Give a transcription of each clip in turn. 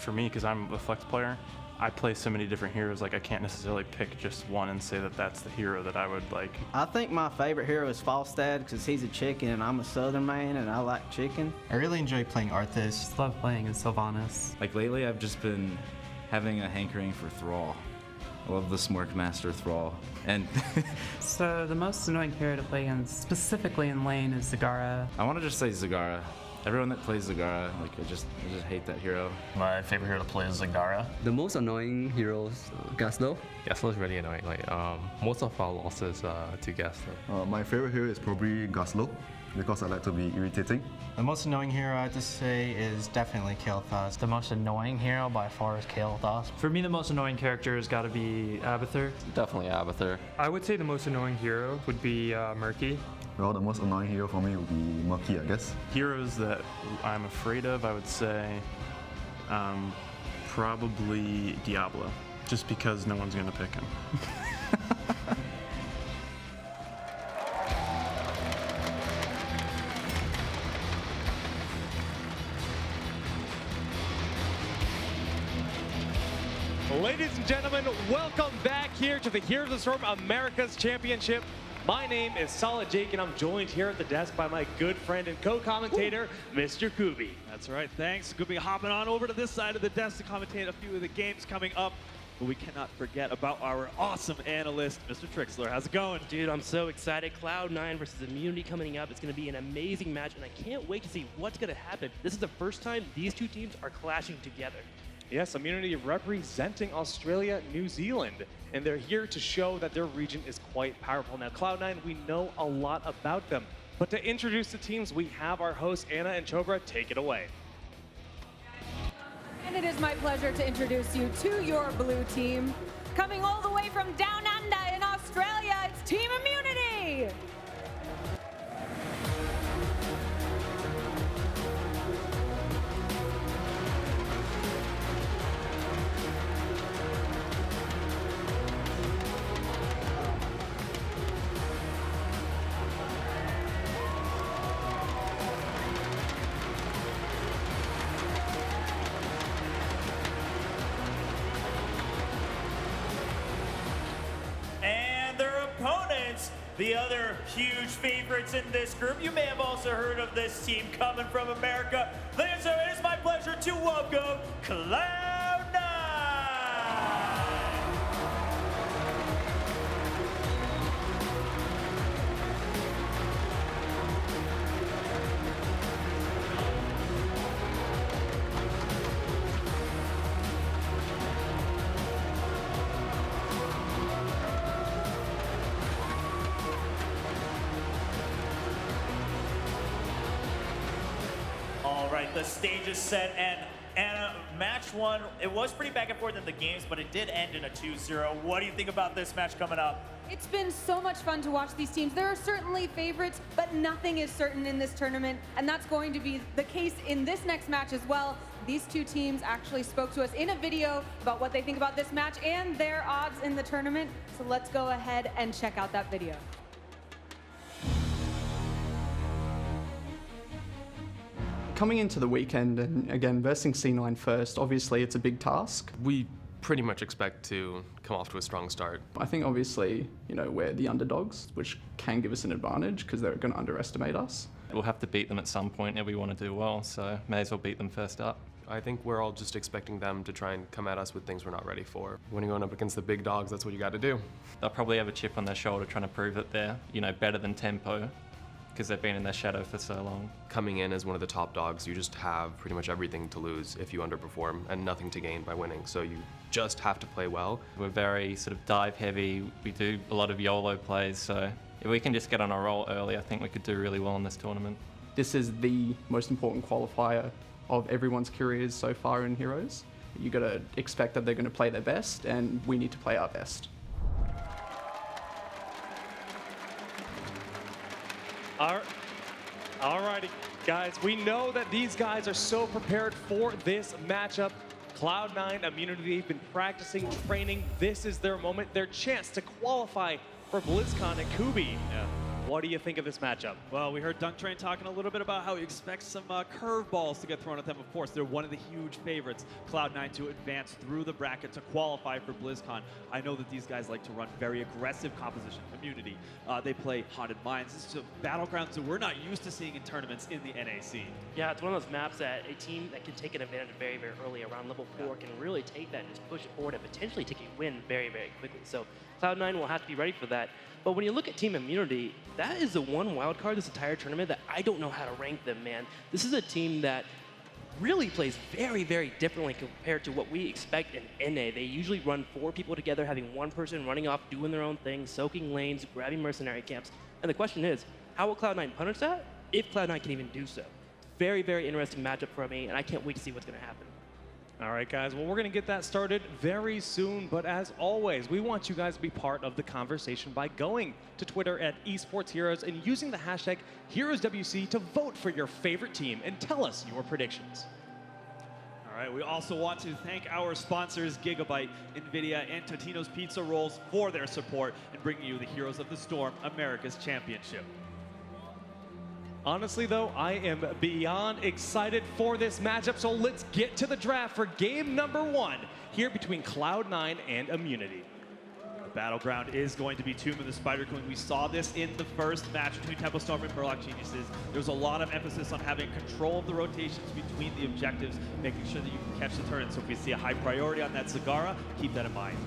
for me, because I'm a flex player, I play so many different heroes, like I can't necessarily pick just one and say that that's the hero that I would like. I think my favorite hero is Falstad because he's a chicken and I'm a southern man and I like chicken. I really enjoy playing Arthas. Just love playing in Sylvanas. Like lately I've just been having a hankering for Thrall. I love the Smork Master Thrall. And So the most annoying hero to play against, specifically in lane, is Zagara. I want to just say Zagara. Everyone that plays Zagara, like I just hate that hero. My favorite hero to play is Zagara. The most annoying heroes, Gaslo. Gaslo is really annoying. Like most of our losses to Gaslo. My favorite hero is probably Gaslo because I like to be irritating. The most annoying hero I have to say is definitely Kael'thas. The most annoying hero by far is Kael'thas. For me, the most annoying character has got to be Abathur. Definitely Abathur. I would say the most annoying hero would be Murky. Well, the most annoying hero for me would be Murky, I guess. Heroes that I'm afraid of, I would say probably Diablo, just because no one's going to pick him. Ladies and gentlemen, welcome back here to the Heroes of the Storm America's Championship. My name is Solid Jake, and I'm joined here at the desk by my good friend and co-commentator, Mr. Kubi. That's right, thanks. Kubi hopping on over to this side of the desk to commentate a few of the games coming up. But we cannot forget about our awesome analyst, Mr. Trixler. How's it going? Dude, I'm so excited. Cloud9 versus Immunity coming up. It's going to be an amazing match, and I can't wait to see what's going to happen. This is the first time these two teams are clashing together. Yes, Immunity representing Australia, New Zealand, and they're here to show that their region is quite powerful. Now, Cloud9, we know a lot about them, but to introduce the teams, we have our hosts, Anna and Chobra. Take it away. And it is my pleasure to introduce you to your blue team. Coming all the way from Down Under in Australia, it's Team Immunity! The other huge favorites in this group. You may have also heard of this team coming from America. Ladies and gentlemen, it is my pleasure to welcome Cloud9! All right, the stage is set, and Anna, match one, it was pretty back and forth in the games, but it did end in a 2-0. What do you think about this match coming up? It's been so much fun to watch these teams. There are certainly favorites, but nothing is certain in this tournament, and that's going to be the case in this next match as well. These two teams actually spoke to us in a video about what they think about this match and their odds in the tournament, so let's go ahead and check out that video. Coming into the weekend and again versing C9 first, obviously it's a big task. We pretty much expect to come off to a strong start. I think obviously, we're the underdogs, which can give us an advantage because they're going to underestimate us. We'll have to beat them at some point if we want to do well, so may as well beat them first up. I think we're all just expecting them to try and come at us with things we're not ready for. When you're going up against the big dogs, that's what you got to do. They'll probably have a chip on their shoulder trying to prove that they're, better than Tempo, because they've been in their shadow for so long. Coming in as one of the top dogs, you just have pretty much everything to lose if you underperform and nothing to gain by winning. So you just have to play well. We're very sort of dive heavy. We do a lot of YOLO plays, so if we can just get on a roll early, I think we could do really well in this tournament. This is the most important qualifier of everyone's careers so far in Heroes. You got to expect that they're going to play their best, and we need to play our best. All righty, guys. We know that these guys are so prepared for this matchup. Cloud9 Immunity, they've been practicing, training. This is their moment, their chance to qualify for BlizzCon. And Kubi, what do you think of this matchup? Well, we heard DunkTrain talking a little bit about how he expects some curveballs to get thrown at them. Of course, they're one of the huge favorites, Cloud9, to advance through the bracket to qualify for BlizzCon. I know that these guys like to run very aggressive composition, immunity. They play Haunted Mines. This is a battleground that we're not used to seeing in tournaments in the NAC. Yeah, it's one of those maps that a team that can take an advantage very, very early around level 4 can really take that and just push it forward and potentially take a win very, very quickly. So Cloud9 will have to be ready for that. But when you look at Team Immunity, that is the one wild card this entire tournament that I don't know how to rank them, man. This is a team that really plays very, very differently compared to what we expect in NA. They usually run 4 people together, having one person running off, doing their own thing, soaking lanes, grabbing mercenary camps. And the question is, how will Cloud9 punish that if Cloud9 can even do so? Very, very interesting matchup for me, and I can't wait to see what's going to happen. All right, guys. Well, we're going to get that started very soon. But as always, we want you guys to be part of the conversation by going to Twitter at Esports Heroes and using the hashtag HeroesWC to vote for your favorite team and tell us your predictions. All right, we also want to thank our sponsors, Gigabyte, NVIDIA, and Totino's Pizza Rolls for their support in bringing you the Heroes of the Storm America's Championship. Honestly, though, I am beyond excited for this matchup, so let's get to the draft for game number 1 here between Cloud9 and Immunity. The battleground is going to be Tomb of the Spider Queen. We saw this in the first match between Tempo Storm and Murloc Geniuses. There was a lot of emphasis on having control of the rotations between the objectives, making sure that you can catch the turn. So if we see a high priority on that Zagara, keep that in mind.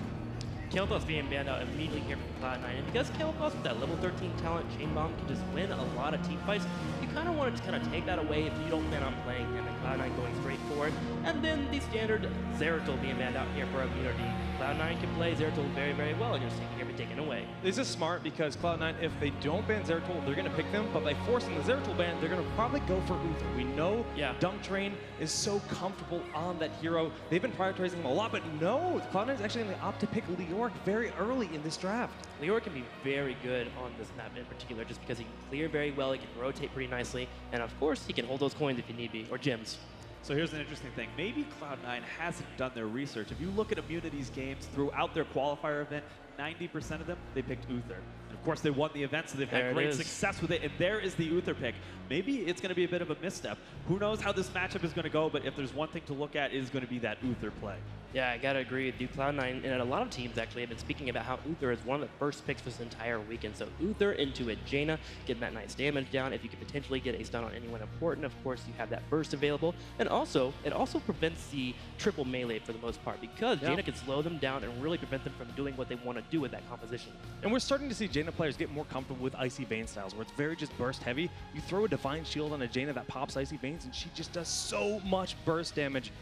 Kael'thas being banned out immediately here from Cloud9, and because Kael'thas with that level 13 talent, Chain Bomb can just win a lot of team fights, you kind of want to just take that away if you don't plan on playing him, and Cloud9 going straight for it. And then the standard Zeratul being banned out here for Immunity. Cloud9 can play Zeratul very, very well, and you're just taking everything away. This is smart because Cloud9, if they don't ban Zeratul, they're going to pick them, but by forcing the Zeratul ban, they're going to probably go for Uther. We know DunkTrain is so comfortable on that hero. They've been prioritizing him a lot, but no, Cloud9 is actually going to opt to pick Leoric very early in this draft. Leoric can be very good on this map in particular just because he can clear very well, he can rotate pretty nicely, and of course, he can hold those coins if you need be, or gems. So here's an interesting thing. Maybe Cloud9 hasn't done their research. If you look at Immunity's games throughout their qualifier event, 90% of them, they picked Uther. And of course, they won the event, so they've had great success with it. And there is the Uther pick. Maybe it's going to be a bit of a misstep. Who knows how this matchup is going to go, but if there's one thing to look at, it is going to be that Uther play. Yeah, I gotta agree with you. Cloud9 and a lot of teams actually have been speaking about how Uther is one of the first picks for this entire weekend. So Uther into a Jaina, getting that nice damage down. If you can potentially get a stun on anyone important, of course you have that burst available. And also, it also prevents the triple melee for the most part because Jaina can slow them down and really prevent them from doing what they want to do with that composition. And we're starting to see Jaina players get more comfortable with Icy Vein styles, where it's very just burst heavy. You throw a Divine Shield on a Jaina that pops Icy Veins, and she just does so much burst damage.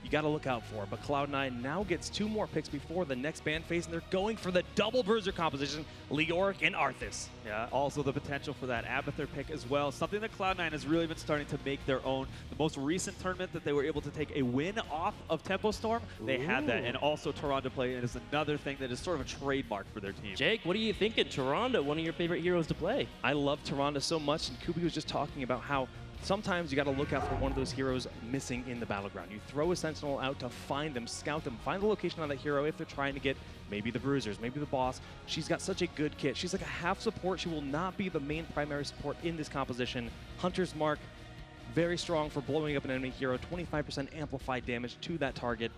You got to look out for. But Cloud9 now gets 2 more picks before the next ban phase, and they're going for the double bruiser composition, Leoric and Arthas. Yeah, also the potential for that Abathur pick as well. Something that Cloud9 has really been starting to make their own. The most recent tournament that they were able to take a win off of Tempo Storm, they had that. And also Tyrande play is another thing that is sort of a trademark for their team. Jake, what are you thinking? Tyrande, one of your favorite heroes to play. I love Tyrande so much, and Kubi was just talking about how sometimes you got to look out for one of those heroes missing in the battleground. You throw a Sentinel out to find them, scout them, find the location on that hero if they're trying to get maybe the bruisers, maybe the boss. She's got such a good kit. She's like a half support. She will not be the main primary support in this composition. Hunter's Mark, very strong for blowing up an enemy hero, 25% amplified damage to that target.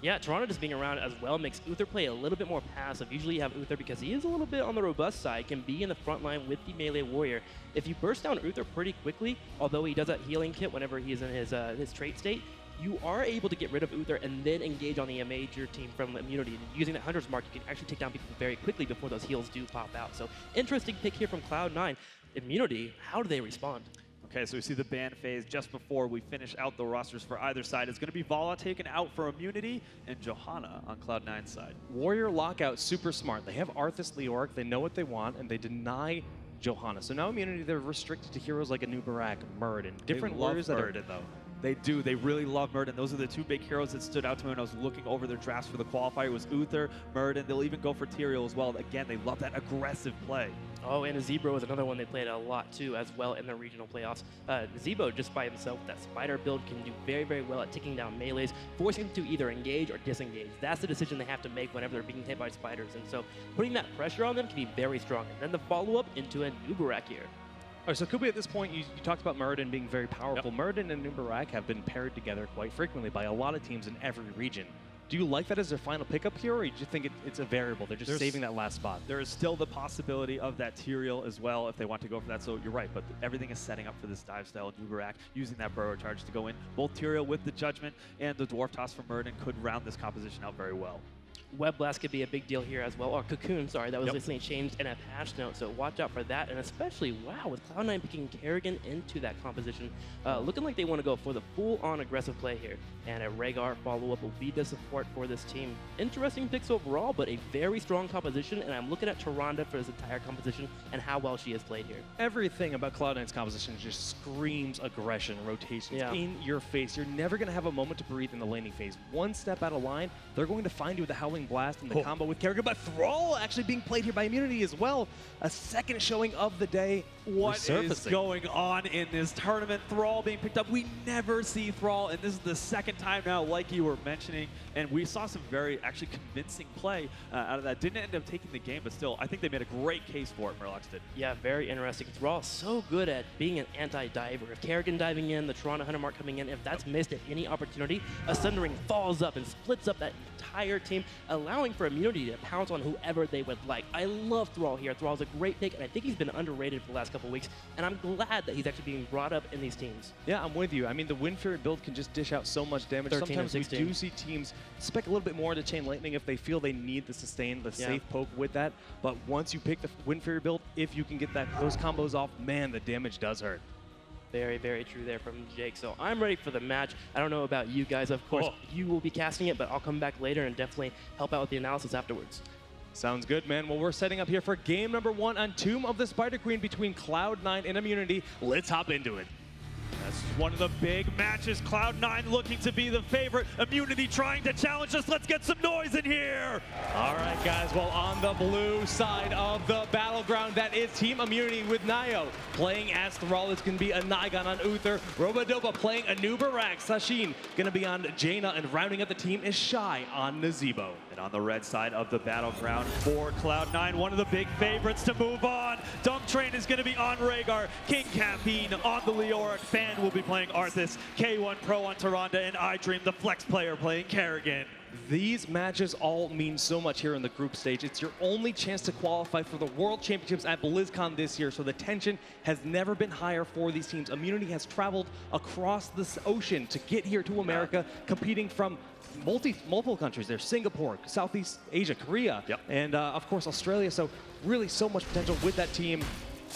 Yeah, Tyrande just being around as well makes Uther play a little bit more passive. Usually you have Uther because he is a little bit on the robust side, can be in the front line with the melee warrior. If you burst down Uther pretty quickly, although he does that healing kit whenever he is in his trait state, you are able to get rid of Uther and then engage on the major team from Immunity. And using that Hunter's Mark, you can actually take down people very quickly before those heals do pop out. So interesting pick here from Cloud9. Immunity, how do they respond? Okay, so we see the ban phase just before we finish out the rosters for either side. It's going to be Vala taken out for Immunity and Johanna on Cloud9's side. Warrior Lockout, super smart. They have Arthas, Leoric, they know what they want, and they deny Johanna. So now Immunity, they're restricted to heroes like Anubarak, Murd, and different warriors that are They do. They really love Murden. Those are the two big heroes that stood out to me when I was looking over their drafts for the qualifier. It was Uther, Murden. They'll even go for Tyrael as well. Again, they love that aggressive play. Oh, and Zebo was another one they played a lot too, as well in the regional playoffs. Zebo, just by himself, that spider build can do very, very well at taking down melees, forcing them to either engage or disengage. That's the decision they have to make whenever they're being hit by spiders. And so putting that pressure on them can be very strong. And then the follow-up into a Nubarak here. All right, so Kubi, at this point, you talked about Murden being very powerful. Yep. Murden and Nubarak have been paired together quite frequently by a lot of teams in every region. Do you like that as their final pickup here, or do you think it's a variable? They're just saving that last spot. There is still the possibility of that Tyrael as well if they want to go for that. So you're right, but everything is setting up for this dive style. Nubarak using that burrow charge to go in. Both Tyrael with the Judgment and the Dwarf Toss from Murden could round this composition out very well. Web Blast could be a big deal here as well, or Cocoon, sorry, that was recently changed in a patch note, so watch out for that, and especially, wow, with Cloud9 picking Kerrigan into that composition, looking like they want to go for the full-on aggressive play here, and a Rhaegar follow-up will be the support for this team. Interesting picks overall, but a very strong composition, and I'm looking at Tyrande for this entire composition and how well she has played here. Everything about Cloud9's composition just screams aggression, rotations in your face. You're never going to have a moment to breathe in the laning phase. One step out of line, they're going to find you with the Howling Blast and the combo with Kerrigan, but Thrall actually being played here by Immunity as well. A second showing of the day. What is going on in this tournament? Thrall being picked up. We never see Thrall, and this is the second time now, like you were mentioning, and we saw some very actually convincing play out of that. Didn't end up taking the game, but still, I think they made a great case for it, Murlocs did. Yeah, very interesting. Thrall so good at being an anti-diver. If Kerrigan diving in, the Toronto Hunter Mark coming in, if that's missed at any opportunity, a Sundering falls up and splits up that entire team, allowing for Immunity to pounce on whoever they would like. I love Thrall here. Thrall's a great pick, and I think he's been underrated for the last couple weeks, and I'm glad that he's actually being brought up in these teams. Yeah, I'm with you. I mean, the Wind Fury build can just dish out so much damage. Sometimes we do see teams spec a little bit more into Chain Lightning if they feel they need the sustain, the safe poke with that. But once you pick the Wind Fury build, if you can get those combos off, man, the damage does hurt. Very, very true there from Jake. So I'm ready for the match. I don't know about you guys. Of course, you will be casting it, but I'll come back later and definitely help out with the analysis afterwards. Sounds good, man. Well, we're setting up here for game number 1 on Tomb of the Spider Queen between Cloud9 and Immunity. Let's hop into it. That's one of the big matches. Cloud9 looking to be the favorite. Immunity trying to challenge us. Let's get some noise in here. All right, guys. Well, on the blue side of the battleground, that is Team Immunity with Naeiou playing as Thrall. It's going to be a Naigon on Uther. Robadobah playing a Nubarak. Sashin going to be on Jaina, and rounding up the team is Shy on Nazebo. And on the red side of the battleground for Cloud9, one of the big favorites to move on. DunkTrain is going to be on Rhaegar. King Caffeine on the Leoric. Fan will be playing Arthas. Keiwan Pro on Tyrande, and iDream, the flex player, playing Kerrigan. These matches all mean so much here in the group stage. It's your only chance to qualify for the World Championships at BlizzCon this year, so the tension has never been higher for these teams. Immunity has traveled across this ocean to get here to America, competing from multiple countries. There's Singapore, Southeast Asia, Korea, and of course Australia. So really so much potential with that team.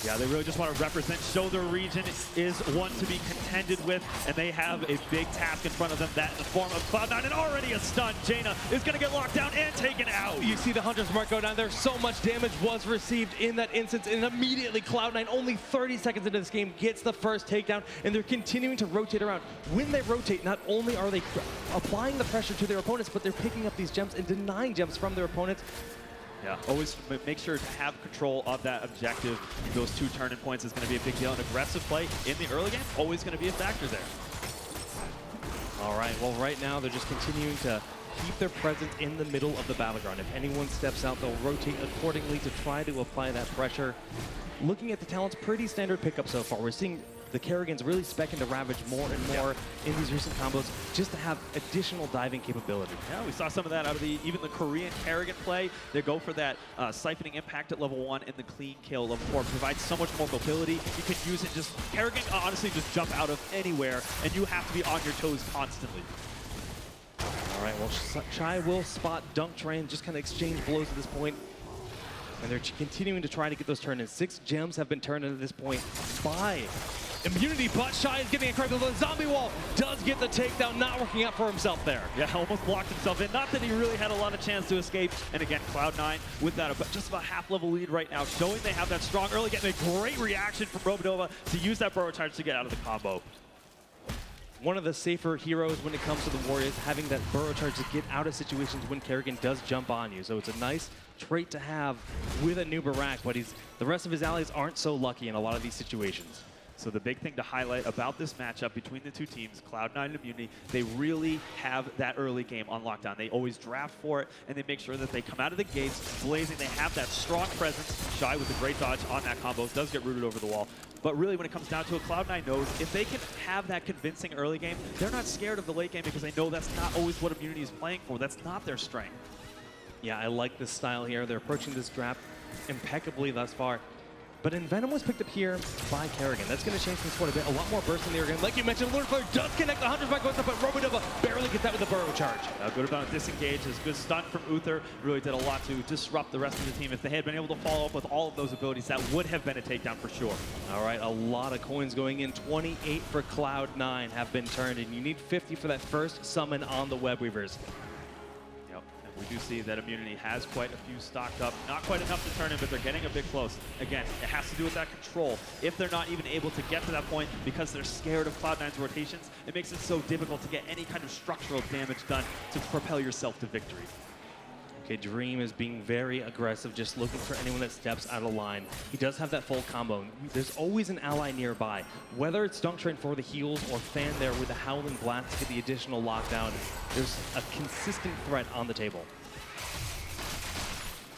Yeah, they really just want to represent, show their region is one to be contended with, and they have a big task in front of them, that in the form of Cloud9, and already a stun. Jaina is going to get locked down and taken out. You see the Hunter's Mark go down there. So much damage was received in that instance, and immediately Cloud9, only 30 seconds into this game, gets the first takedown, and they're continuing to rotate around. When they rotate, not only are they applying the pressure to their opponents, but they're picking up these gems and denying gems from their opponents. Yeah, always make sure to have control of that objective. Those 2 turning points is going to be a big deal. And aggressive play in the early game, always going to be a factor there. All right, well, right now they're just continuing to keep their presence in the middle of the battleground. If anyone steps out, they'll rotate accordingly to try to apply that pressure. Looking at the talents, pretty standard pickup so far. We're seeing the Kerrigans really specking to Ravage more and more in these recent combos just to have additional diving capability. Yeah, we saw some of that out of even the Korean Kerrigan play. They go for that siphoning impact at level 1 and the clean kill level 4. Provides so much more mobility. You can use it just, Kerrigan honestly just jump out of anywhere, and you have to be on your toes constantly. All right, well, Shy will spot DunkTrain, just kind of exchange blows at this point. And they're continuing to try to get those turned in. 6 gems have been turned into this point by Immunity, but Shy is getting a credit. The zombie wall does get the takedown, not working out for himself there. Yeah, almost blocked himself in. Not that he really had a lot of chance to escape. And again, Cloud9 with that just about half-level lead right now, showing they have that strong early, getting a great reaction from Robadobah to use that burrow charge to get out of the combo. one of the safer heroes when it comes to the Warriors, having that burrow charge to get out of situations when Kerrigan does jump on you. So it's a nice trait to have with a new Barak, but the rest of his allies aren't so lucky in a lot of these situations. So the big thing to highlight about this matchup between the two teams, Cloud9 and Immunity, they really have that early game on lockdown. They always draft for it, and they make sure that they come out of the gates blazing. They have that strong presence. Shy with a great dodge on that combo, does get rooted over the wall. But really, when it comes down to it, Cloud9 knows if they can have that convincing early game, they're not scared of the late game because they know that's not always what Immunity is playing for. That's not their strength. Yeah, I like this style here. They're approaching this draft impeccably thus far. But Envenom was picked up here by Kerrigan. That's going to change things quite a bit. A lot more burst in the game. Like you mentioned, Lunar Flare does connect the 100 by goes up, but Robadobah barely gets that with the burrow charge. Good about a disengage. This good stun from Uther really did a lot to disrupt the rest of the team. If they had been able to follow up with all of those abilities, that would have been a takedown for sure. All right, a lot of coins going in. 28 for Cloud9 have been turned, and you need 50 for that first summon on the Web Weavers. We do see that Immunity has quite a few stocked up. Not quite enough to turn in, but they're getting a bit close. Again, it has to do with that control. If they're not even able to get to that point because they're scared of Cloud9's rotations, it makes it so difficult to get any kind of structural damage done to propel yourself to victory. Okay, Dream is being very aggressive, just looking for anyone that steps out of line. He does have that full combo. There's always an ally nearby. Whether it's DunkTrain for the heals or Fan there with the Howling Blast to get the additional lockdown, there's a consistent threat on the table.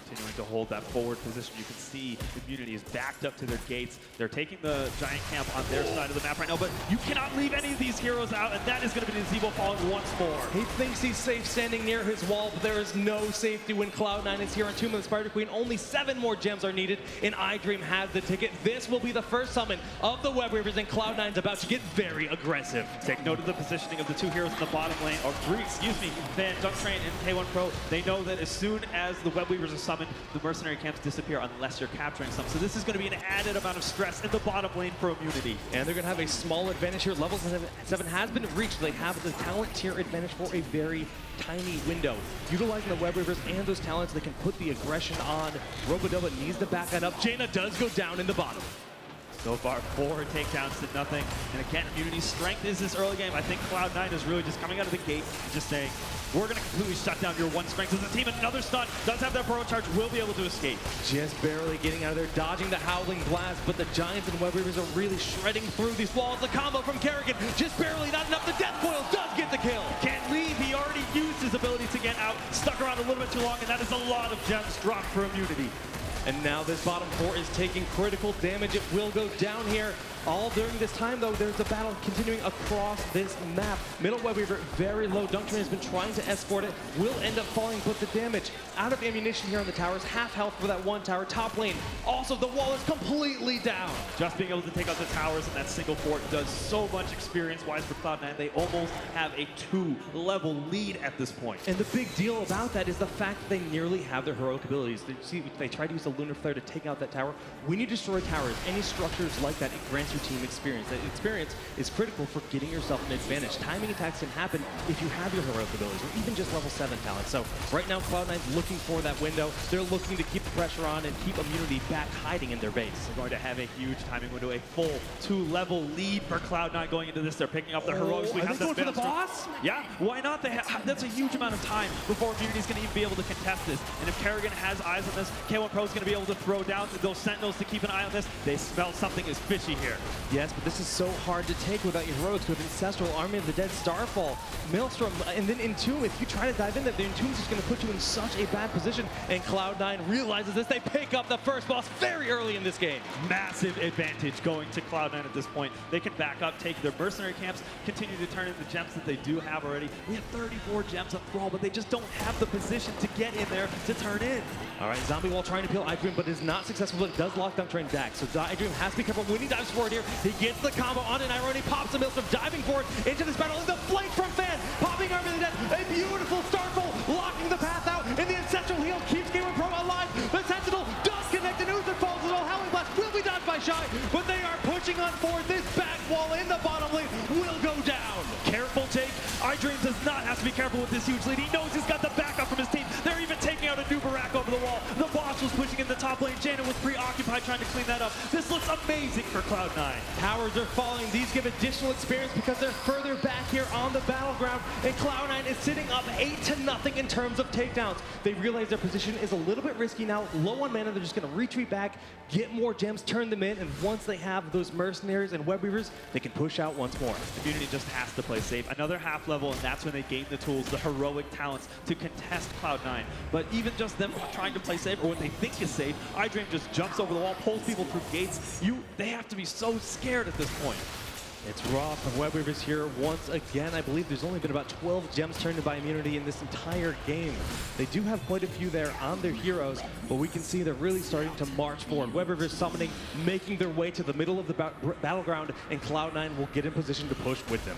Continuing to hold that forward position. You can see Immunity is backed up to their gates. They're taking the giant camp on their side of the map right now, but you cannot leave any of these heroes out, and that is going to be Naeiou falling once more. He thinks he's safe standing near his wall, but there is no safety when Cloud9 is here on Tomb of the Spider Queen. Only 7 more gems are needed, and iDream has the ticket. This will be the first summon of the Web Weavers, and Cloud9's about to get very aggressive. Take note of the positioning of the two heroes in the bottom lane, or three, excuse me, Fan, DunkTrain, and Keiwan Pro. They know that as soon as the Web Weavers are summoned, the mercenary camps disappear unless you're capturing some. So this is going to be an added amount of stress in the bottom lane for Immunity. And they're going to have a small advantage here. Level 7 has been reached. They have the talent tier advantage for a very tiny window. Utilizing the Web Weavers and those talents, they can put the aggression on. Robadobah needs to back that up. Jaina does go down in the bottom. So far, 4 takedowns to nothing. And again, Immunity's strength is this early game. I think Cloud9 is really just coming out of the gate, just saying, we're going to completely shut down your one strength as a team. Another stun, does have that burrow charge, will be able to escape. Just barely getting out of there, dodging the Howling Blast, but the Giants and Web Weavers are really shredding through these walls. The combo from Kerrigan, just barely, not enough. The Death Coil does get the kill. Can't leave, he already used his ability to get out. Stuck around a little bit too long, and that is a lot of gems dropped for Immunity. And now this bottom 4 is taking critical damage. It will go down here. All during this time, though, there's a battle continuing across this map. Middle Web Weaver, very low. DunkTrain has been trying to escort it. Will end up falling, but the damage out of ammunition here on the towers. Half health for that one tower. Top lane. Also, the wall is completely down. Just being able to take out the towers and that single fort does so much experience-wise for Cloud9. They almost have a 2-level lead at this point. And the big deal about that is the fact that they nearly have their heroic abilities. They tried to use the Lunar Flare to take out that tower. When you destroy towers, any structures like that, it grants your team experience. That experience is critical for getting yourself an advantage. Timing attacks can happen if you have your heroic abilities, or even just level 7 talent. So right now, Cloud9's looking for that window. They're looking to keep the pressure on and keep Immunity back hiding in their base. They're going to have a huge timing window, a full 2-level lead for Cloud9 going into this. They're picking up the heroics. We have going for the boss? Yeah, why not? That's a huge amount of time before Immunity's going to even be able to contest this. And if Kerrigan has eyes on this, Keiwan Pro is going to be able to throw down those Sentinels to keep an eye on this. They smell something is fishy here. Yes, but this is so hard to take without your heroics with Ancestral, Army of the Dead, Starfall, Maelstrom, and then Entomb. If you try to dive in there, the Entomb's just going to put you in such a bad position. And Cloud9 realizes this. They pick up the first boss very early in this game. Massive advantage going to Cloud9 at this point. They can back up, take their mercenary camps, continue to turn in the gems that they do have already. We have 34 gems of Thrall, but they just don't have the position to get in there to turn in. All right, Zombie Wall trying to peel iDream, but is not successful, but it does lock DunkTrain back. So iDream has to be careful when he dives forward here. He gets the combo on an Irony, pops the Maelstrom, diving forward into this battle. And the flank from Fan, popping Army of the Dead, a beautiful Starfall, locking the path out, and the Ancestral Heal keeps Keiwan Pro alive. The Sentinel does connect, and Uther falls as well. Howling Blast will be dodged by Shy, but they are pushing on forward. This back wall in the bottom lane will go down. Careful take. iDream does not have to be careful with this huge lead. He knows he's got the backup from his team. They're even taking out a new Barak over the wall. The Boss was pushing in the top lane. Janet was preoccupied trying to clean that up. This looks amazing for Cloud9. Towers are falling. These give additional experience because they're further back here on the battleground, and Cloud9 is sitting up 8-0 in terms of takedowns. They realize their position is a little bit risky now. Low on mana, they're just going to retreat back, get more gems, turn them in, and once they have those mercenaries and web weavers, they can push out once more. Community just has to play safe. Another half level, and that's when they gain the tools, the heroic talents to contest Cloud9. But even just them trying to play safe, or what they think is safe, iDream just jumps over the wall, pulls people through gates. They have to be so scared at this point. It's raw from web weavers here once again. I believe there's only been about 12 gems turned in by Immunity in this entire game. They do have quite a few there on their heroes, but we can see they're really starting to march forward. Web weavers summoning, making their way to the middle of the battleground, and Cloud9 will get in position to push with them.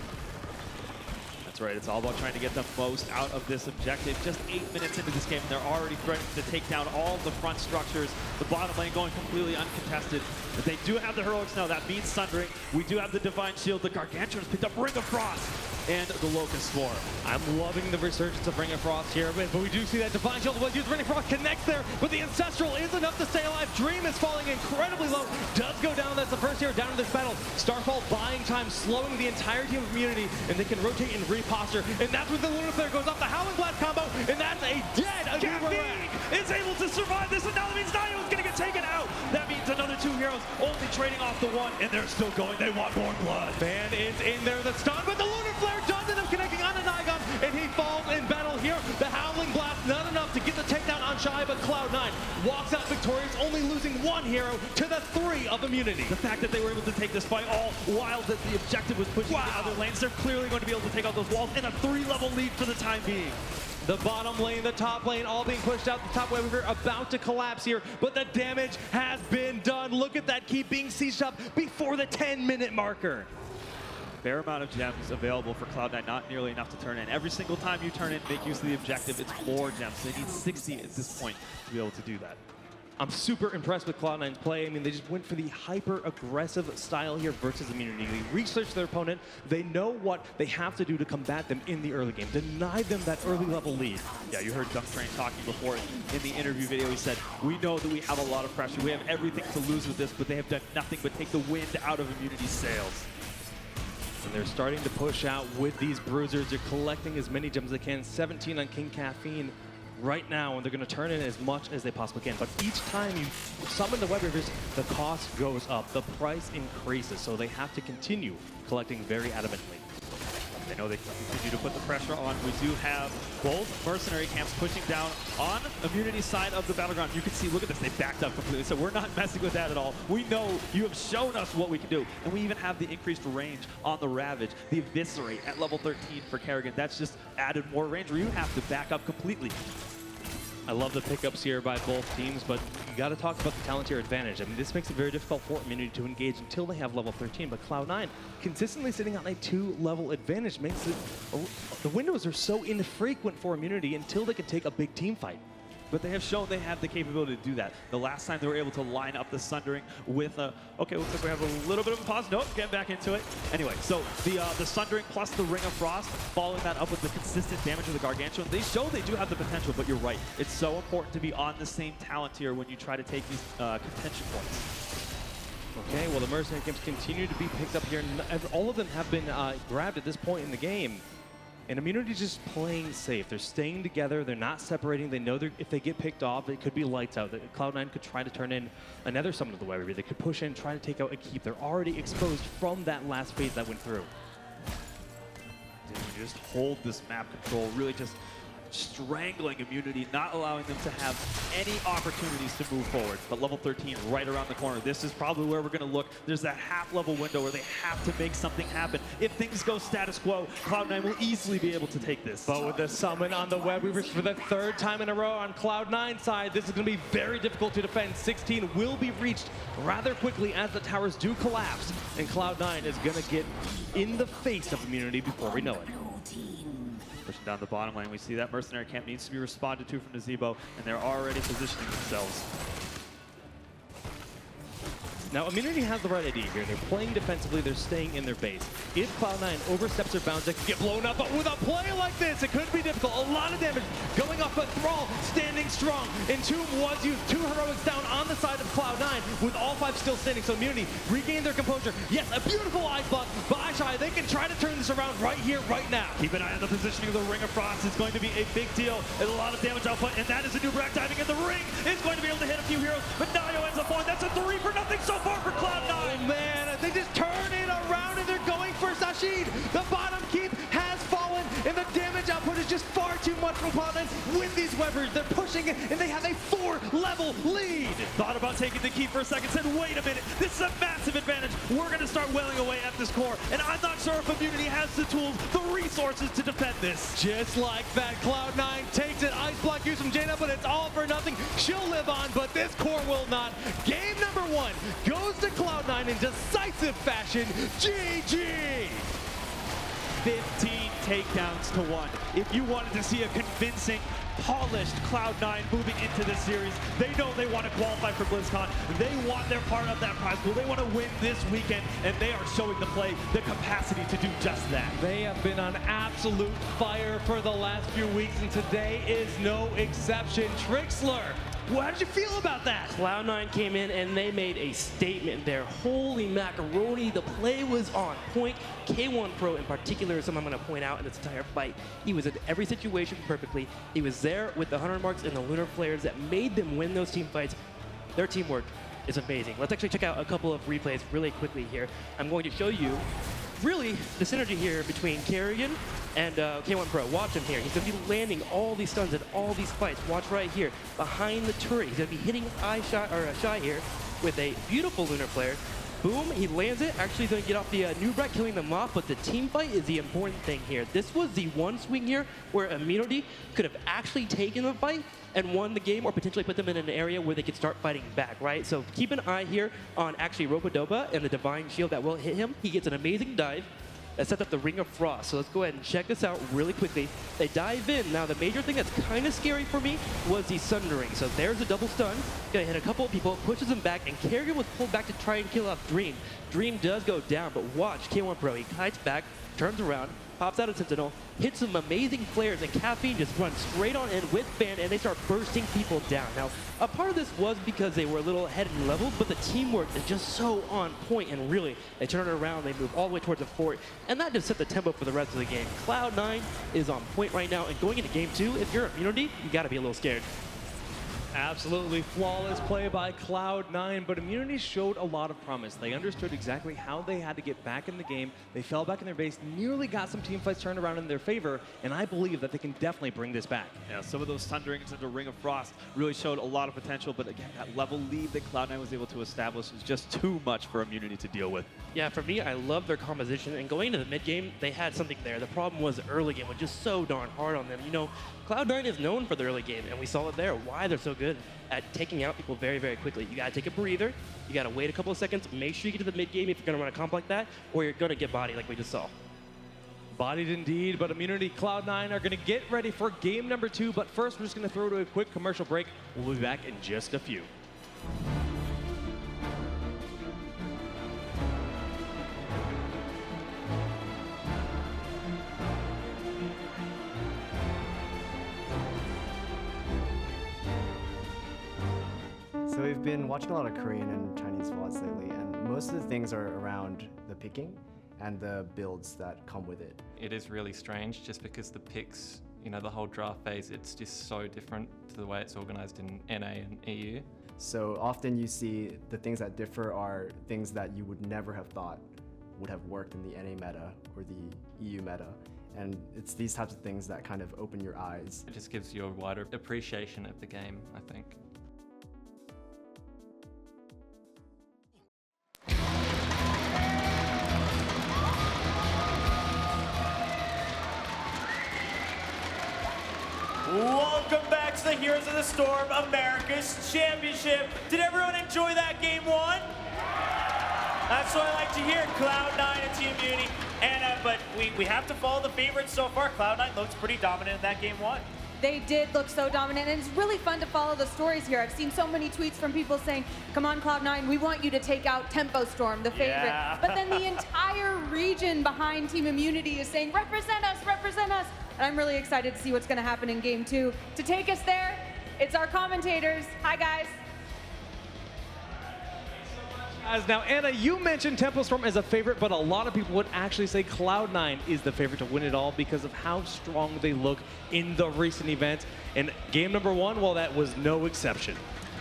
That's right, it's all about trying to get the most out of this objective. Just 8 minutes into this game, and they're already threatening to take down all the front structures. The bottom lane going completely uncontested. But they do have the heroics now. That means Sundering. We do have the Divine Shield. The Gargantuan has picked up Ring of Frost and the Locust Swarm. I'm loving the resurgence of Ring of Frost here, but we do see that Divine Shield. Well, Ring of Frost connects there, but the Ancestral is enough to stay alive. Dream is falling incredibly low. Does go down. That's the first hero down in this battle. Starfall buying time, slowing the entire team of Immunity, and they can rotate and reposture. And that's when the Lunar Flare goes off the Howling Blast combo, and that's a dead Caffeine is able to survive this, and now that means Naeiou is going to get taken out. That means another 2 heroes only trading off the one, and they're still going. They want more blood. Fan is in there, the stun, but the Lunar Flare does end up connecting on Naeiou, and he falls in battle here. The Howling Blast, not enough to get the takedown on Shy, but Cloud9 walks out victorious, only losing 1 hero to the 3 of Immunity. The fact that they were able to take this fight all while that the objective was pushing the other lanes, they're clearly going to be able to take out those walls in a 3-level lead for the time being. The bottom lane, the top lane, all being pushed out. The top web weaver about to collapse here, but the damage has been done. Look at that keep being sieged up before the 10-minute marker. Fair amount of gems available for Cloud9, not nearly enough to turn in. Every single time you turn in, make use of the objective, it's more gems. They need 60 at this point to be able to do that. I'm super impressed with Cloud9's play. I mean, they just went for the hyper-aggressive style here versus Immunity. They researched their opponent. They know what they have to do to combat them in the early game. Deny them that early level lead. Yeah, you heard DunkTrain talking before in the interview video. He said, we know that we have a lot of pressure. We have everything to lose with this, but they have done nothing but take the wind out of Immunity's sails. And they're starting to push out with these bruisers. They're collecting as many gems as they can. 17 on King Caffeine right now, and they're going to turn in as much as they possibly can. But each time you summon the web weavers, the cost goes up, the price increases, so they have to continue collecting very adamantly. They know they can continue to put the pressure on. We do have both mercenary camps pushing down on Immunity's side of the battleground. You can see, look at this, they backed up completely. So we're not messing with that at all. We know you have shown us what we can do. And we even have the increased range on the Ravage, the Eviscerate at level 13 for Kerrigan. That's just added more range where you have to back up completely. I love the pickups here by both teams, but you got to talk about the Talontier advantage. I mean, this makes it very difficult for Immunity to engage until they have level 13, but Cloud9 consistently sitting on a 2-level advantage makes it... The windows are so infrequent for Immunity until they can take a big team fight. But they have shown they have the capability to do that. The last time they were able to line up the Sundering with okay, looks like we have a little bit of a pause. Nope, getting back into it. Anyway, so the Sundering plus the Ring of Frost, following that up with the consistent damage of the Gargantuan, they show they do have the potential, but you're right. It's so important to be on the same talent tier when you try to take these contention points. Okay, well, the Mercenary Camps continue to be picked up here. All of them have been grabbed at this point in the game. And Immunity's just playing safe. They're staying together. They're not separating. They know if they get picked off, it could be lights out. Cloud9 could try to turn in another summon of the web weaver. They could push in, try to take out a keep. They're already exposed from that last phase that went through. You just hold this map control, really just strangling Immunity, not allowing them to have any opportunities to move forward. But level 13 right around the corner. This is probably where we're going to look. There's that half-level window where they have to make something happen. If things go status quo, Cloud9 will easily be able to take this. But with the summon on the web weavers for the 3rd time in a row on Cloud9 side, this is going to be very difficult to defend. 16 will be reached rather quickly as the towers do collapse, and Cloud9 is going to get in the face of Immunity before we know it. Pushing down the bottom lane, we see that Mercenary Camp needs to be responded to from Naeiou, and they're already positioning themselves. Now, Immunity has the right idea here. They're playing defensively. They're staying in their base. If Cloud9 oversteps their bounds, they can get blown up. But with a play like this, it could be difficult. A lot of damage going up, but Thrall standing strong. Entomb was used. 2 heroics down on the side of Cloud9 with all 5 still standing. So Immunity regain their composure. Yes, a beautiful ice block by Shy. They can try to turn this around right here, right now. Keep an eye on the positioning of the Ring of Frost. It's going to be a big deal and a lot of damage output, and that is a new Brack diving in the ring. It's going to be able to hit a few heroes, but Naeiou ends up falling. That's a 3 for nothing so far for Cloud9. Oh man, they just turn it around and they're going for Sashin. The bottom keep has fallen and the damage output is just far too much for Cloud9 with these weapons. They're pushing it and they have a 4-level lead. Thought about taking the keep for a second, said, wait a minute, this is a massive advantage. We're going to start wailing away at this core, and I'm not sure if Immunity has the tools, the resources to defend this. Just like that, Cloud9 takes it. Ice block used from Jaina, but it's all for nothing. She'll live on, but this core will not. Game number 1 goes to Cloud9 in decisive fashion. GG! 15 takedowns to 1. If you wanted to see a convincing, polished Cloud9 moving into this series, they know they want to qualify for BlizzCon. They want their part of that prize pool. They want to win this weekend, and they are showing the play the capacity to do just that. They have been on absolute fire for the last few weeks, and today is no exception. Trixler, how did you feel about that? Cloud9 came in and they made a statement there. Holy macaroni, the play was on point. Keiwan Pro in particular is something I'm going to point out in this entire fight. He was in every situation perfectly. He was there with the 100 marks and the lunar flares that made them win those team fights. Their teamwork is amazing. Let's actually check out a couple of replays really quickly here. I'm going to show you really the synergy here between Carrigan and K1 Pro. Watch him here. He's going to be landing all these stuns in all these fights. Watch right here. Behind the turret, he's going to be hitting Shy here with a beautiful lunar flare. Boom, he lands it. Actually, he's going to get off the new Brett, killing them off, but the team fight is the important thing here. This was the one swing here where Immunity could have actually taken the fight and won the game, or potentially put them in an area where they could start fighting back, right? So keep an eye here on actually Robadobah and the Divine Shield that will hit him. He gets an amazing dive that sets up the Ring of Frost. So let's go ahead and check this out really quickly. They dive in. Now, the major thing that's kind of scary for me was the Sundering. So there's a double stun. Gonna hit a couple of people, pushes him back, and Kerrigan was pulled back to try and kill off Dream. Dream does go down, but watch K1 Pro. He kites back, turns around, pops out a Sentinel, hits some amazing flares, and Caffeine just runs straight on in with Fan, and they start bursting people down. Now, a part of this was because they were a little ahead in levels, but the teamwork is just so on point, and really, they turn it around, they move all the way towards the fort, and that just set the tempo for the rest of the game. Cloud9 is on point right now, and going into game 2, if you're Immunity, you gotta be a little scared. Absolutely flawless play by Cloud9, but Immunity showed a lot of promise. They understood exactly how they had to get back in the game. They fell back in their base, nearly got some team fights turned around in their favor, and I believe that they can definitely bring this back. Yeah, some of those thunderings into Ring of Frost really showed a lot of potential, but again, that level lead that Cloud9 was able to establish is just too much for Immunity to deal with. Yeah, for me, I love their composition, and going into the mid game, they had something there. The problem was the early game was just so darn hard on them. You know, Cloud9 is known for the early game, and we saw it there, why they're so good at taking out people very, very quickly. You gotta take a breather, you gotta wait a couple of seconds, make sure you get to the mid game if you're gonna run a comp like that, or you're gonna get bodied like we just saw. Bodied indeed, but Immunity Cloud9 are gonna get ready for game number 2, but first we're just gonna throw to a quick commercial break. We'll be back in just a few. So we've been watching a lot of Korean and Chinese VODs lately, and most of the things are around the picking and the builds that come with it. It is really strange just because the picks, you know, the whole draft phase, it's just so different to the way it's organized in NA and EU. So often you see the things that differ are things that you would never have thought would have worked in the NA meta or the EU meta. And it's these types of things that kind of open your eyes. It just gives you a wider appreciation of the game, I think. Welcome back to the Heroes of the Storm America's Championship. Did everyone enjoy that game 1? That's what I like to hear, Cloud9 and Team Immunity. And but we have to follow the favorites so far. Cloud9 looks pretty dominant in that game 1. they did look so dominant, and it's really fun to follow the stories here. I've seen so many tweets from people saying, come on, Cloud9, we want you to take out Tempo Storm, the favorite. Yeah. But then the entire region behind Team Immunity is saying, represent us, represent us. And I'm really excited to see what's going to happen in Game 2. To take us there, it's our commentators. Hi, guys. As now, Anna, you mentioned Tempo Storm as a favorite, but a lot of people would actually say Cloud9 is the favorite to win it all because of how strong they look in the recent events. And game number 1, well, that was no exception.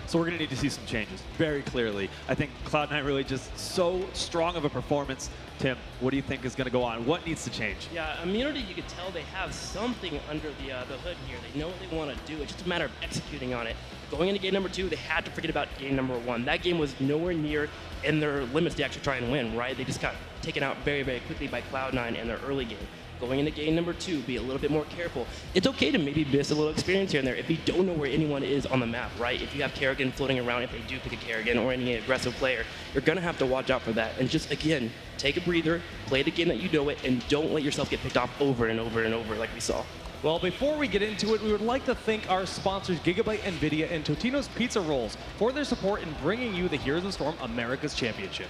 So we're going to need to see some changes, very clearly. I think Cloud9 really just so strong of a performance. Tim, what do you think is going to go on? What needs to change? Yeah, Immunity, you could tell they have something under the hood here. They know what they want to do. It's just a matter of executing on it. Going into game number 2, they had to forget about game number 1. That game was nowhere near in their limits to actually try and win, right? They just got taken out very, very quickly by Cloud9 in their early game. Going into game number 2, be a little bit more careful. It's okay to maybe miss a little experience here and there if you don't know where anyone is on the map, right? If you have Kerrigan floating around, if they do pick a Kerrigan or any aggressive player, you're going to have to watch out for that. And just, again, take a breather, play the game that you know it, and don't let yourself get picked off over and over and over like we saw. Well, before we get into it, we would like to thank our sponsors, Gigabyte, NVIDIA, and Totino's Pizza Rolls for their support in bringing you the Heroes of Storm America's Championship.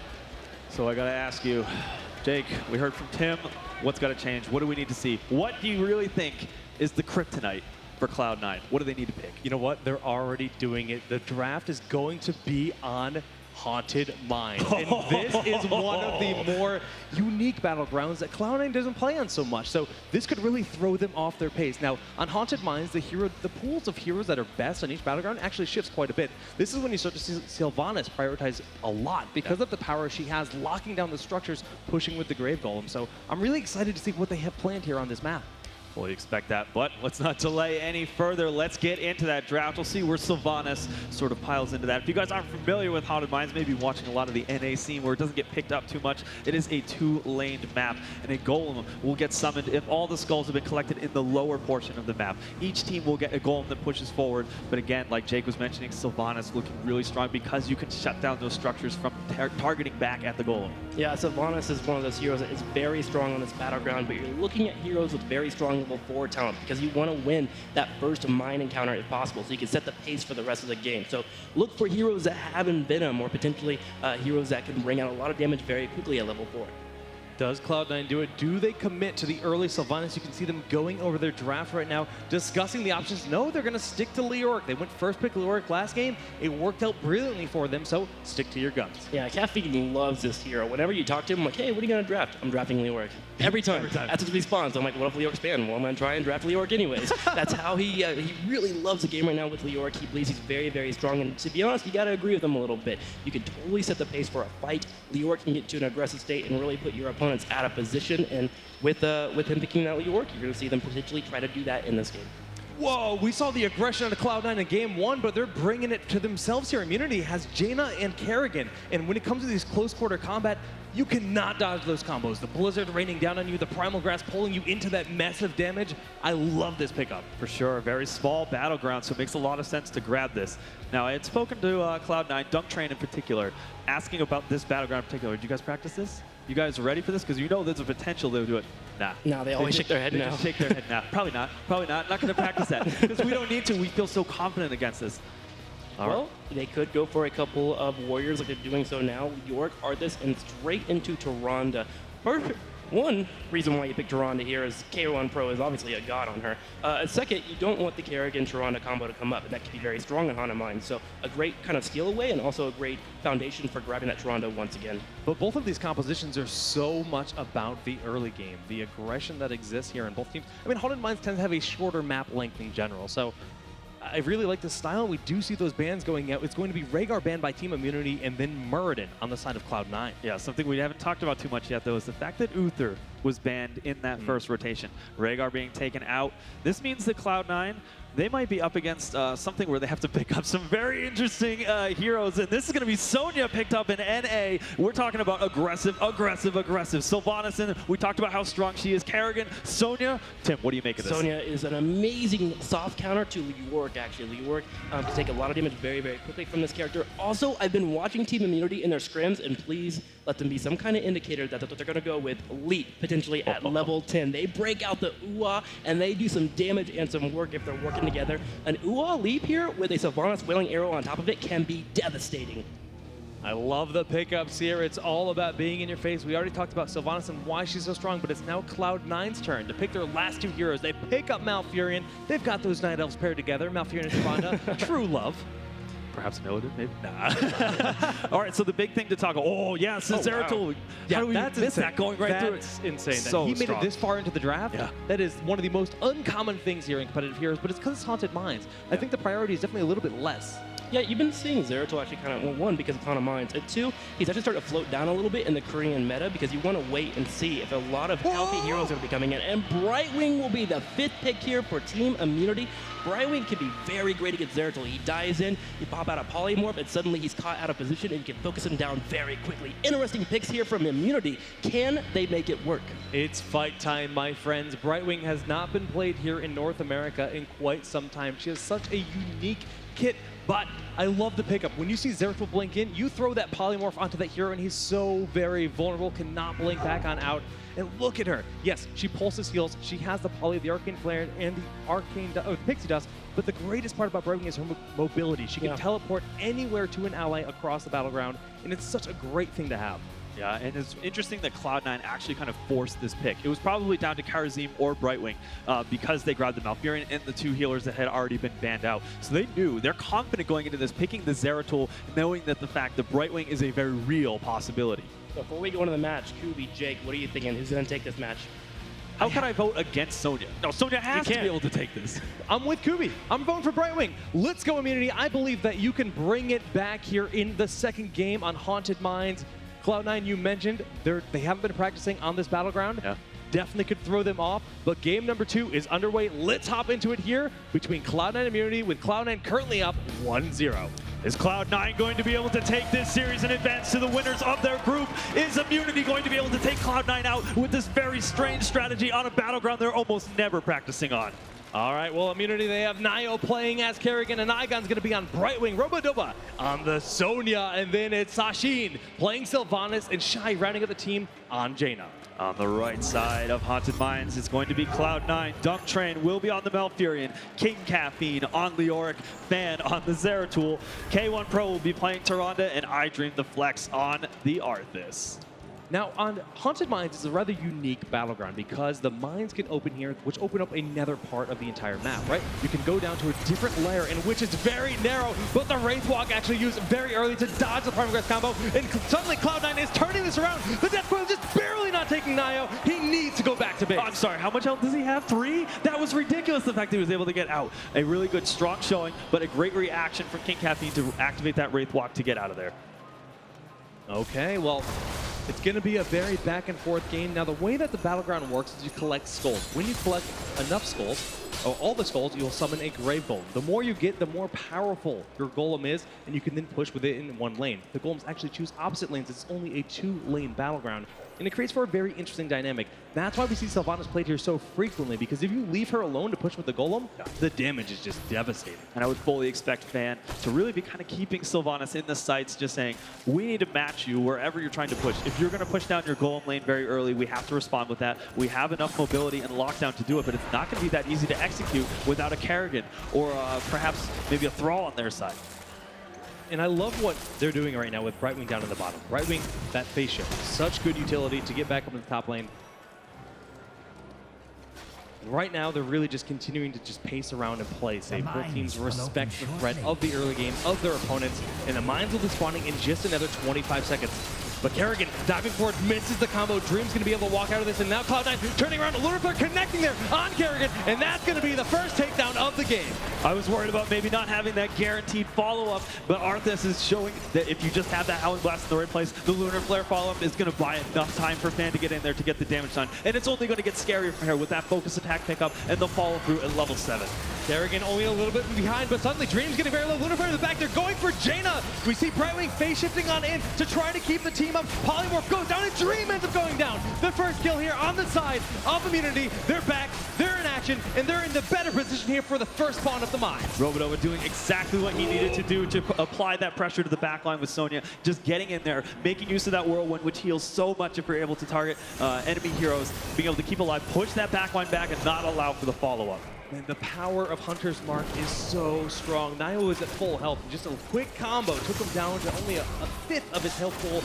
So I got to ask you, Jake, we heard from Tim. What's got to change? What do we need to see? What do you really think is the kryptonite for Cloud9? What do they need to pick? You know what? They're already doing it. The draft is going to be on Haunted Mines. And this is one of the more unique battlegrounds that Cloud9 doesn't play on so much. So this could really throw them off their pace. Now, on Haunted Mines, the pools of heroes that are best on each battleground actually shifts quite a bit. This is when you start to see Sylvanas prioritize a lot because of the power she has locking down the structures, pushing with the Grave Golem. So I'm really excited to see what they have planned here on this map. Fully expect that, but let's not delay any further. Let's get into that draft. We'll see where Sylvanas sort of piles into that. If you guys aren't familiar with Haunted Mines, maybe watching a lot of the NA scene where it doesn't get picked up too much, it is a 2-laned map, and a golem will get summoned if all the skulls have been collected in the lower portion of the map. Each team will get a golem that pushes forward, but again, like Jake was mentioning, Sylvanas looking really strong because you can shut down those structures from targeting back at the golem. Yeah, Sylvanas is one of those heroes that is very strong on this battleground, but you're looking at heroes with very strong level 4 talent because you want to win that first mine encounter if possible so you can set the pace for the rest of the game. So look for heroes that have Venom or potentially heroes that can bring out a lot of damage very quickly at level 4. Does Cloud9 do it? Do they commit to the early Sylvanas? You can see them going over their draft right now, discussing the options. No, they're going to stick to Leoric. They went first pick Leoric last game. It worked out brilliantly for them, so stick to your guns. Yeah, Caffeine loves this hero. Whenever you talk to him, I'm like, hey, what are you going to draft? I'm drafting Leoric. Every time. That's his response. I'm like, what if Leoric's banned? Well, I'm going to try and draft Leoric anyways. That's how he really loves the game right now with Leoric. He believes he's very, very strong. And to be honest, you got to agree with him a little bit. You can totally set the pace for a fight. Leoric can get to an aggressive state and really put your opponents out of position. And with him picking that Leoric, you're going to see them potentially try to do that in this game. Whoa, we saw the aggression of Cloud9 in game 1, but they're bringing it to themselves here. Immunity has Jaina and Kerrigan, and when it comes to these close quarter combat, you cannot dodge those combos. The Blizzard raining down on you, the Primal Grass pulling you into that massive damage. I love this pickup. For sure, very small battleground, so it makes a lot of sense to grab this. Now, I had spoken to Cloud9, DunkTrain in particular, asking about this battleground in particular. Did you guys practice this? You guys ready for this? Because you know there's a potential they'll do it. Nah. No, they always shake their head now. no. Just shake their head now. Probably not. Probably not. Not going to practice that. Because we don't need to. We feel so confident against this. Well, they could go for a couple of warriors like they're doing so now. York, Arthas, and straight into Tyrande. One reason why you picked Tyrande here is Keiwan Pro is obviously a god on her. Second, you don't want the Kerrigan-Tyrande combo to come up, and that can be very strong in Haunted Mines. So a great kind of steal away and also a great foundation for grabbing that Tyrande once again. But both of these compositions are so much about the early game, the aggression that exists here in both teams. I mean, Haunted Mines tends to have a shorter map length in general, so I really like this style. We do see those bans going out. It's going to be Rhaegar banned by Team Immunity and then Muradin on the side of Cloud9. Yeah, something we haven't talked about too much yet, though, is the fact that Uther was banned in that first rotation. Rhaegar being taken out. This means that Cloud9, they might be up against something where they have to pick up some very interesting heroes. And this is going to be Sonya picked up in NA. We're talking about aggressive. Sylvanas, we talked about how strong she is. Kerrigan, Sonya. Tim, what do you make of this? Sonya is an amazing soft counter to Leoric, actually. Leoric can take a lot of damage very, very quickly from this character. Also, I've been watching Team Immunity in their scrims, and please let them be some kind of indicator that they're going to go with Elite, potentially at level 10. They break out the Uwa, and they do some damage and some work if they're working working together. An Ua leap here with a Sylvanas Wailing Arrow on top of it can be devastating. I love the pickups here. It's all about being in your face. We already talked about Sylvanas and why she's so strong, but it's now Cloud9's turn to pick their last two heroes. They pick up Malfurion. They've got those Night Elves paired together, Malfurion and Shavonda. True love. Perhaps noted, maybe? Nah. All right, so the big thing to talk about. Oh, yeah, Zeratul. Wow. Yeah, How do we that's miss insane. that going right through it? That's Insane. So That he made strong. it this far into the draft. Yeah. That is one of the most uncommon things here in competitive heroes, but it's because it's Haunted Minds. I think the priority is definitely a little bit less. Yeah, you've been seeing Zeratul actually kind of, well, one, because of Cloud of Minds, and two, he's actually starting to float down a little bit in the Korean meta because you want to wait and see if a lot of healthy heroes are going to be coming in. And Brightwing will be the 5th pick here for Team Immunity. Brightwing can be very great against Zeratul. He dies in, you pop out a Polymorph, and suddenly he's caught out of position and you can focus him down very quickly. Interesting picks here from Immunity. Can they make it work? It's fight time, my friends. Brightwing has not been played here in North America in quite some time. She has such a unique kit, but I love the pickup. When you see Zeratul blink in, you throw that Polymorph onto that hero, and he's so very vulnerable, cannot blink back on out. And look at her. Yes, she pulses heals. She has the Poly, the Arcane Flare, and the Pixie Dust. But the greatest part about Brightwing is her mobility. She can teleport anywhere to an ally across the battleground, and it's such a great thing to have. Yeah, and it's interesting that Cloud9 actually kind of forced this pick. It was probably down to Karazim or Brightwing because they grabbed the Malfurion and the two healers that had already been banned out. So they knew, they're confident going into this, picking the Zeratul, knowing that the fact that Brightwing is a very real possibility. Before we go into the match, Kubi, Jake, what are you thinking? Who's going to take this match? How can I vote against Sonya? No, Sonya has to be able to take this. I'm with Kubi. I'm voting for Brightwing. Let's go, Immunity. I believe that you can bring it back here in the second game on Haunted Minds. Cloud9, you mentioned they haven't been practicing on this battleground. Yeah. Definitely could throw them off, but game number 2 is underway. Let's hop into it here between Cloud9 and Immunity, with Cloud9 currently up 1-0. Is Cloud9 going to be able to take this series and advance to the winners of their group? Is Immunity going to be able to take Cloud9 out with this very strange strategy on a battleground they're almost never practicing on? All right, well, Immunity, they have Naeiou playing as Kerrigan, and Igon's going to be on Brightwing. Robadobah on the Sonya, and then it's Sashin playing Sylvanas, and Shai rounding up the team on Jaina. On the right side of Haunted Minds, it's going to be Cloud9. DunkTrain will be on the Malfurion. King Caffeine on Leoric. Fan on the Zeratul. Keiwan Pro will be playing Tyrande, and iDream the Flex on the Arthas. Now, on Haunted Minds is a rather unique battleground because the mines can open here, which open up another part of the entire map, right? You can go down to a different layer in which it's very narrow, but the Wraithwalk actually used very early to dodge the Primegrass combo, and suddenly Cloud9 is turning this around. The Death Coil just barely not taking Naeiou. He needs to go back to base. I'm sorry, how much health does he have? 3? That was ridiculous, the fact that he was able to get out. A really good, strong showing, but a great reaction from King Caffeine to activate that Wraithwalk to get out of there. Okay, well, it's going to be a very back and forth game. Now, the way that the battleground works is you collect skulls. When you collect enough skulls, or all the skulls, you'll summon a Grave Golem. The more you get, the more powerful your Golem is, and you can then push with it in one lane. The Golems actually choose opposite lanes. It's only a 2-lane battleground, and it creates for a very interesting dynamic. That's why we see Sylvanas played here so frequently, because if you leave her alone to push with the Golem, the damage is just devastating. And I would fully expect Fan to really be kind of keeping Sylvanas in the sights, just saying, we need to match you wherever you're trying to push. If you're going to push down your Golem lane very early, we have to respond with that. We have enough mobility and lockdown to do it, but it's not going to be that easy to execute without a Kerrigan or perhaps maybe a Thrall on their side. And I love what they're doing right now with Brightwing down in the bottom. Brightwing, that phase shift, such good utility to get back up in the top lane. And right now, they're really just continuing to just pace around and play. Say, both teams respect the threat of the early game of their opponents, and the mines will be spawning in just another 25 seconds. But Kerrigan diving forward, misses the combo. Dream's going to be able to walk out of this, and now Cloud9 turning around. Lunar Flare connecting there on Kerrigan, and that's going to be the first takedown of the game. I was worried about maybe not having that guaranteed follow-up, but Arthas is showing that if you just have that Howling Blast in the right place, the Lunar Flare follow-up is going to buy enough time for Fan to get in there to get the damage done. And it's only going to get scarier from here with that focus attack pickup and the follow-through at level 7. Kerrigan only a little bit behind, but suddenly Dream's getting very low. Lunar Flare in the back. They're going for Jaina. We see Brightwing phase shifting on in to try to keep the team up. Polymorph goes down, and Dream ends up going down. The first kill here on the side of Immunity. They're back, they're in action, and they're in the better position here for the first spawn of the mine. Robadobah doing exactly what he needed to do to apply that pressure to the backline with Sonya. Just getting in there, making use of that Whirlwind, which heals so much if you're able to target enemy heroes, being able to keep alive, push that backline back, and not allow for the follow-up. Man, the power of Hunter's Mark is so strong. Naeiou is at full health. Just a quick combo took him down to only a fifth of his health pool.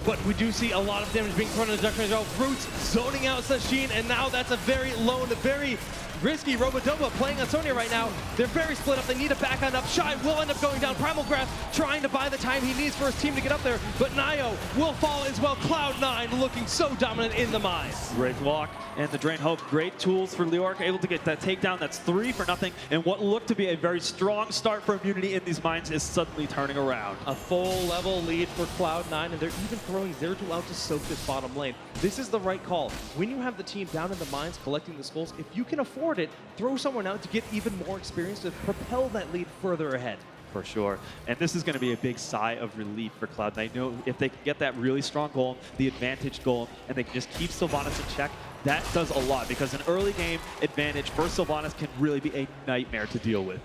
But we do see a lot of damage being thrown in the DunkTrain as well. Roots zoning out Sashin, and now that's a very lone, very risky Robadobah playing on Sonya right now. They're very split up. They need a backhand up. Shy will end up going down. Primal Grasp trying to buy the time he needs for his team to get up there, but Naeiou will fall as well. Cloud9 looking so dominant in the mines. Great walk and the Drain Hope. Great tools for Leoric, able to get that takedown. That's 3 for nothing. And what looked to be a very strong start for Immunity in these mines is suddenly turning around. A full level lead for Cloud9, and they're even throwing Zeratul out to soak this bottom lane. This is the right call. When you have the team down in the mines collecting the skulls, if you can afford it, throw someone out to get even more experience to propel that lead further ahead. For sure. And this is going to be a big sigh of relief for Cloud9. I know if they can get that really strong golem, the advantage golem, and they can just keep Sylvanas in check, that does a lot, because an early game advantage for Sylvanas can really be a nightmare to deal with.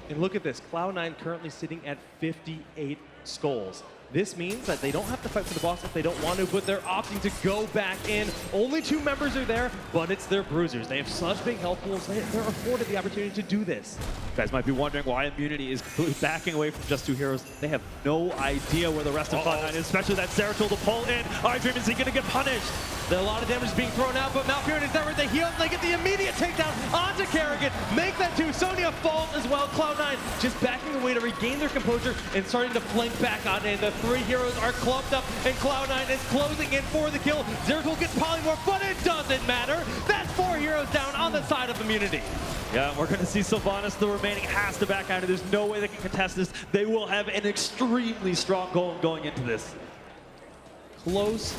And look at this, Cloud9 currently sitting at 58 skulls. This means that they don't have to fight for the boss if they don't want to, but they're opting to go back in. Only 2 members are there, but it's their bruisers. They have such big health pools, they're afforded the opportunity to do this. You guys might be wondering why Immunity is completely backing away from just 2 heroes. They have no idea where the rest of Cloud9 is, especially that Zeratul to pull in. iDream, is he going to get punished? A lot of damage is being thrown out, but Malfurion is there with the heal. They get the immediate takedown onto Kerrigan. Make that 2. Sonya falls as well. Cloud9 just backing away to regain their composure and starting to flank back on in. The 3 heroes are clumped up, and Cloud9 is closing in for the kill. Zeratul gets polymorph, but it doesn't matter. That's 4 heroes down on the side of Immunity. Yeah, we're going to see Sylvanas, the remaining, has to back out. There's no way they can contest this. They will have an extremely strong golem going into this. Close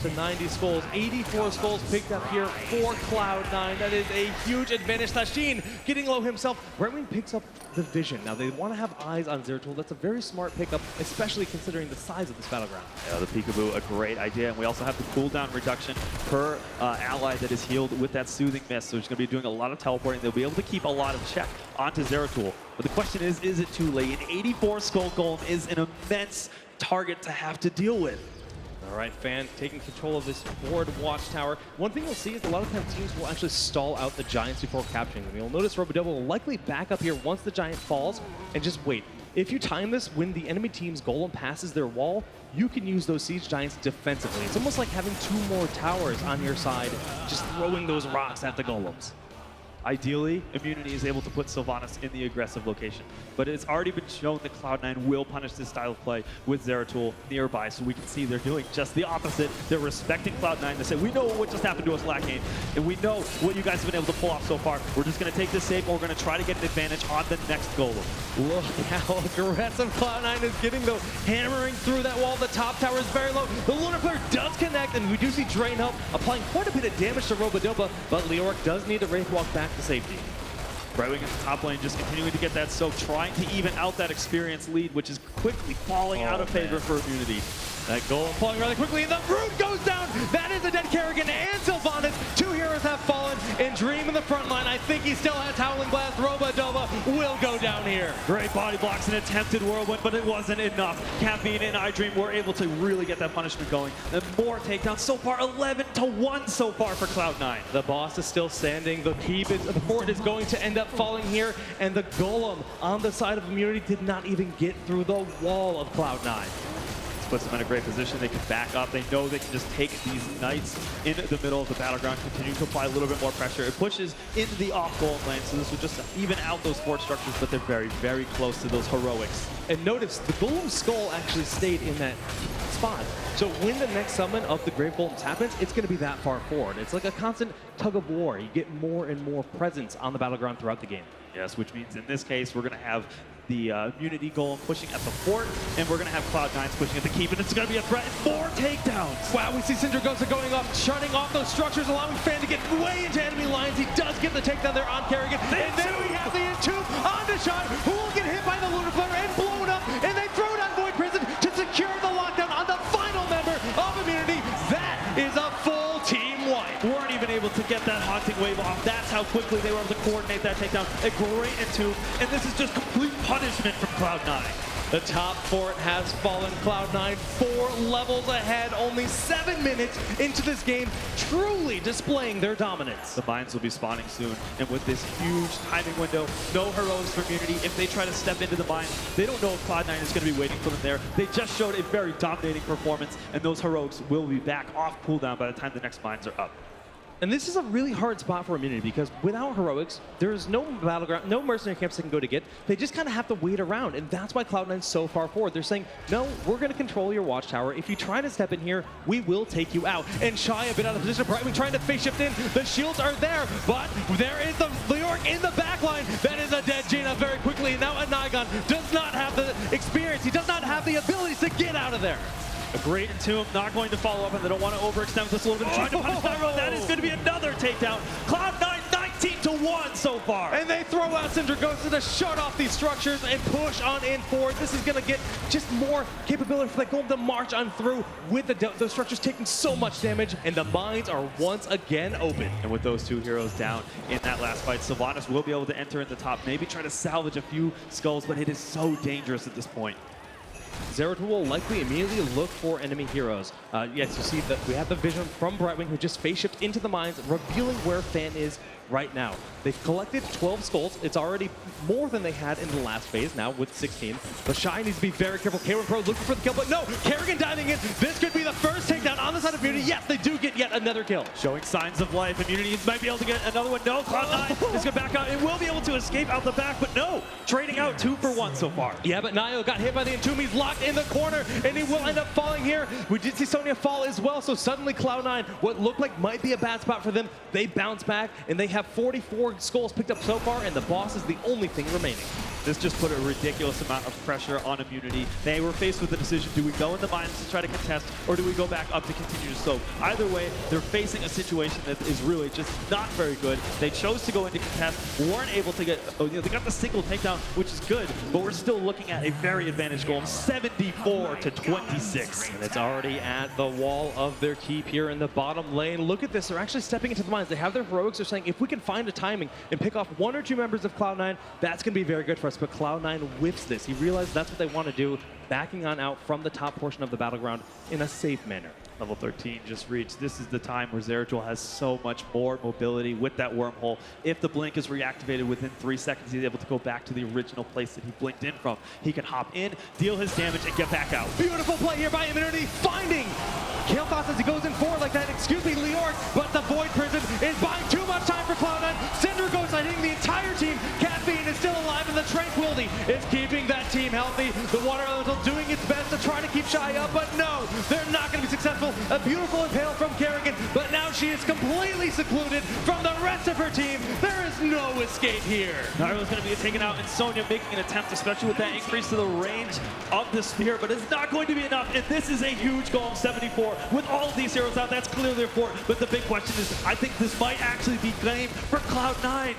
to 90 skulls, 84 skulls picked up here for Cloud9. That is a huge advantage. Sashin getting low himself. Brightwing picks up the vision. Now they want to have eyes on Zeratul. That's a very smart pickup, especially considering the size of this battleground. Yeah, the Peekaboo, a great idea. And we also have the cooldown reduction per ally that is healed with that Soothing Mist. So he's going to be doing a lot of teleporting. They'll be able to keep a lot of check onto Zeratul. But the question is it too late? An 84 skull golem is an immense target to have to deal with. All right, Fan taking control of this forward watchtower. One thing you'll see is a lot of times teams will actually stall out the Giants before capturing them. You'll notice Robadobah will likely back up here once the Giant falls and just wait. If you time this, when the enemy team's golem passes their wall, you can use those Siege Giants defensively. It's almost like having 2 more towers on your side, just throwing those rocks at the golems. Ideally, Immunity is able to put Sylvanas in the aggressive location, but it's already been shown that Cloud9 will punish this style of play with Zeratul nearby, so we can see they're doing just the opposite. They're respecting Cloud9. They say, we know what just happened to us last game, and we know what you guys have been able to pull off so far. We're just going to take this safe, and we're going to try to get an advantage on the next golem. Look how aggressive Cloud9 is getting, though, hammering through that wall. The top tower is very low. The Lunar Player does connect, and we do see Drain Help applying quite a bit of damage to Robadobah, but Leoric does need to Wraith Walk back to safety. Brightwing in the top lane, just continuing to get that soak, trying to even out that experience lead, which is quickly falling out of favor for Immunity. That goal falling rather quickly, and the root goes down. That is a dead Kerrigan and Sylvanas. 2 heroes have fallen, and Dream in the front line. I think he still has Howling Blast. Robadobah will go down here. Great body blocks and attempted whirlwind, but it wasn't enough. Caffeine and iDream were able to really get that punishment going. And more takedowns so far, 11-1 so far for Cloud9. The boss is still standing. The fort is going to end up falling here, and the golem on the side of Immunity did not even get through the wall of Cloud9. Puts them in a great position. They can back up. They know they can just take these knights in the middle of the battleground, continue to apply a little bit more pressure. It pushes into the off-golem lane, so this will just even out those fort structures, but they're very, very close to those heroics. And notice, the Golem Skull actually stayed in that spot. So when the next summon of the Grave Golems happens, it's going to be that far forward. It's like a constant tug of war. You get more and more presence on the battleground throughout the game. Yes, which means in this case, we're going to have the Immunity Golem pushing at the fort, and we're going to have Cloud9's pushing at the keep, and it's going to be a threat. More takedowns! Wow, we see Syndragosa going up, shutting off those structures, allowing Fan to get way into enemy lines. He does get the takedown there on Kerrigan. And then we have the Entomb onto Shot, who will get hit by the Lunar Flare and blown up, and they throw down Void Prison to secure the lockdown on the final member of Immunity. That is a full team wipe. Weren't even able to get that Haunting Wave off. That's how quickly they were able to coordinate that takedown. A great Entomb, and this is just complete punishment from Cloud9. The top fort has fallen. Cloud9 4 levels ahead, only 7 minutes into this game, truly displaying their dominance. The mines will be spawning soon, and with this huge timing window, no heroics for Immunity. If they try to step into the mine, they don't know if Cloud9 is going to be waiting for them there. They just showed a very dominating performance, and those heroics will be back off cooldown by the time the next mines are up. And this is a really hard spot for Immunity because without heroics, there's no battleground, no mercenary camps they can go to get. They just kind of have to wait around, and that's why Cloud9's so far forward. They're saying, no, we're going to control your watchtower. If you try to step in here, we will take you out. And Shy a bit out of position. Brightwing trying to face shift in. The shields are there, but there is the Leoric in the backline. That is a dead Jaina very quickly. And now Naeiou does not have the experience. He does not have the abilities to get out of there. A great Entomb, not going to follow up, and they don't want to overextend this a little bit. Trying to punish that road. That is going to be another takedown. Cloud9 19-1 so far. And they throw out Syndragosa to shut off these structures and push on in forward. This is going to get just more capability for the Golem to march on through with those structures taking so much damage, and the mines are once again open. And with those 2 heroes down in that last fight, Sylvanas will be able to enter in the top, maybe try to salvage a few skulls, but it is so dangerous at this point. Zeratul will likely immediately look for enemy heroes. Yes, you see that we have the vision from Brightwing, who just phase shift into the mines, revealing where Fan is right now. They've collected 12 skulls. It's already more than they had in the last phase, now with 16. But Shy needs to be very careful. Keiwan Pro looking for the kill, but no! Kerrigan diving in. This could be the first takedown on the side of Immunity. Yes, they do get yet another kill. Showing signs of life. Immunity might be able to get another one. No, Cloud9 is going to back out. It will be able to escape out the back, but no! Trading out 2 for 1 so far. Yeah, but Naeiou got hit by the Entomb. He's locked in the corner, and he will end up falling here. We did see Sonya fall as well, so suddenly Cloud9, what looked like might be a bad spot for them, they bounce back, and they have 44 skulls picked up so far, and the boss is the only thing remaining. This just put a ridiculous amount of pressure on Immunity. They were faced with the decision, do we go in the mines to try to contest, or do we go back up to continue to soak? Either way, they're facing a situation that is really just not very good. They chose to go into contest, weren't able to get, they got the single takedown, which is good, but we're still looking at a very advantaged goal, 74-26. And it's already at the wall of their keep here in the bottom lane. Look at this, they're actually stepping into the mines. They have their heroics, they're saying, if we can find a timing and pick off 1 or 2 members of Cloud9, that's going to be very good for us. But Cloud9 whiffs this. He realized that's what they want to do, backing on out from the top portion of the battleground in a safe manner. Level 13 just reached. This is the time where Zeratul has so much more mobility with that wormhole. If the blink is reactivated within 3 seconds, he's able to go back to the original place that he blinked in from. He can hop in, deal his damage, and get back out. Beautiful play here by Immunity, finding Kael'thas as he goes in forward like that. Excuse me, Leoric, but the Void Prison is buying too much time for Cloud9. Syndragosa hitting the entire team. Caffeine is still alive, and the Tranquility is keeping that team healthy. The Water Elemental doing its best to try to keep Shy up, but no, they're not going to be successful. A beautiful impale from Kerrigan, but now she is completely secluded from the rest of her team. There is no escape here. Naeiou's going to be taken out, and Sonya making an attempt, especially with that increase to the range of the spear, but it's not going to be enough. And this is a huge goal of 74. With all of these heroes out, that's clearly a fort. But the big question is, I think this might actually be game for Cloud9.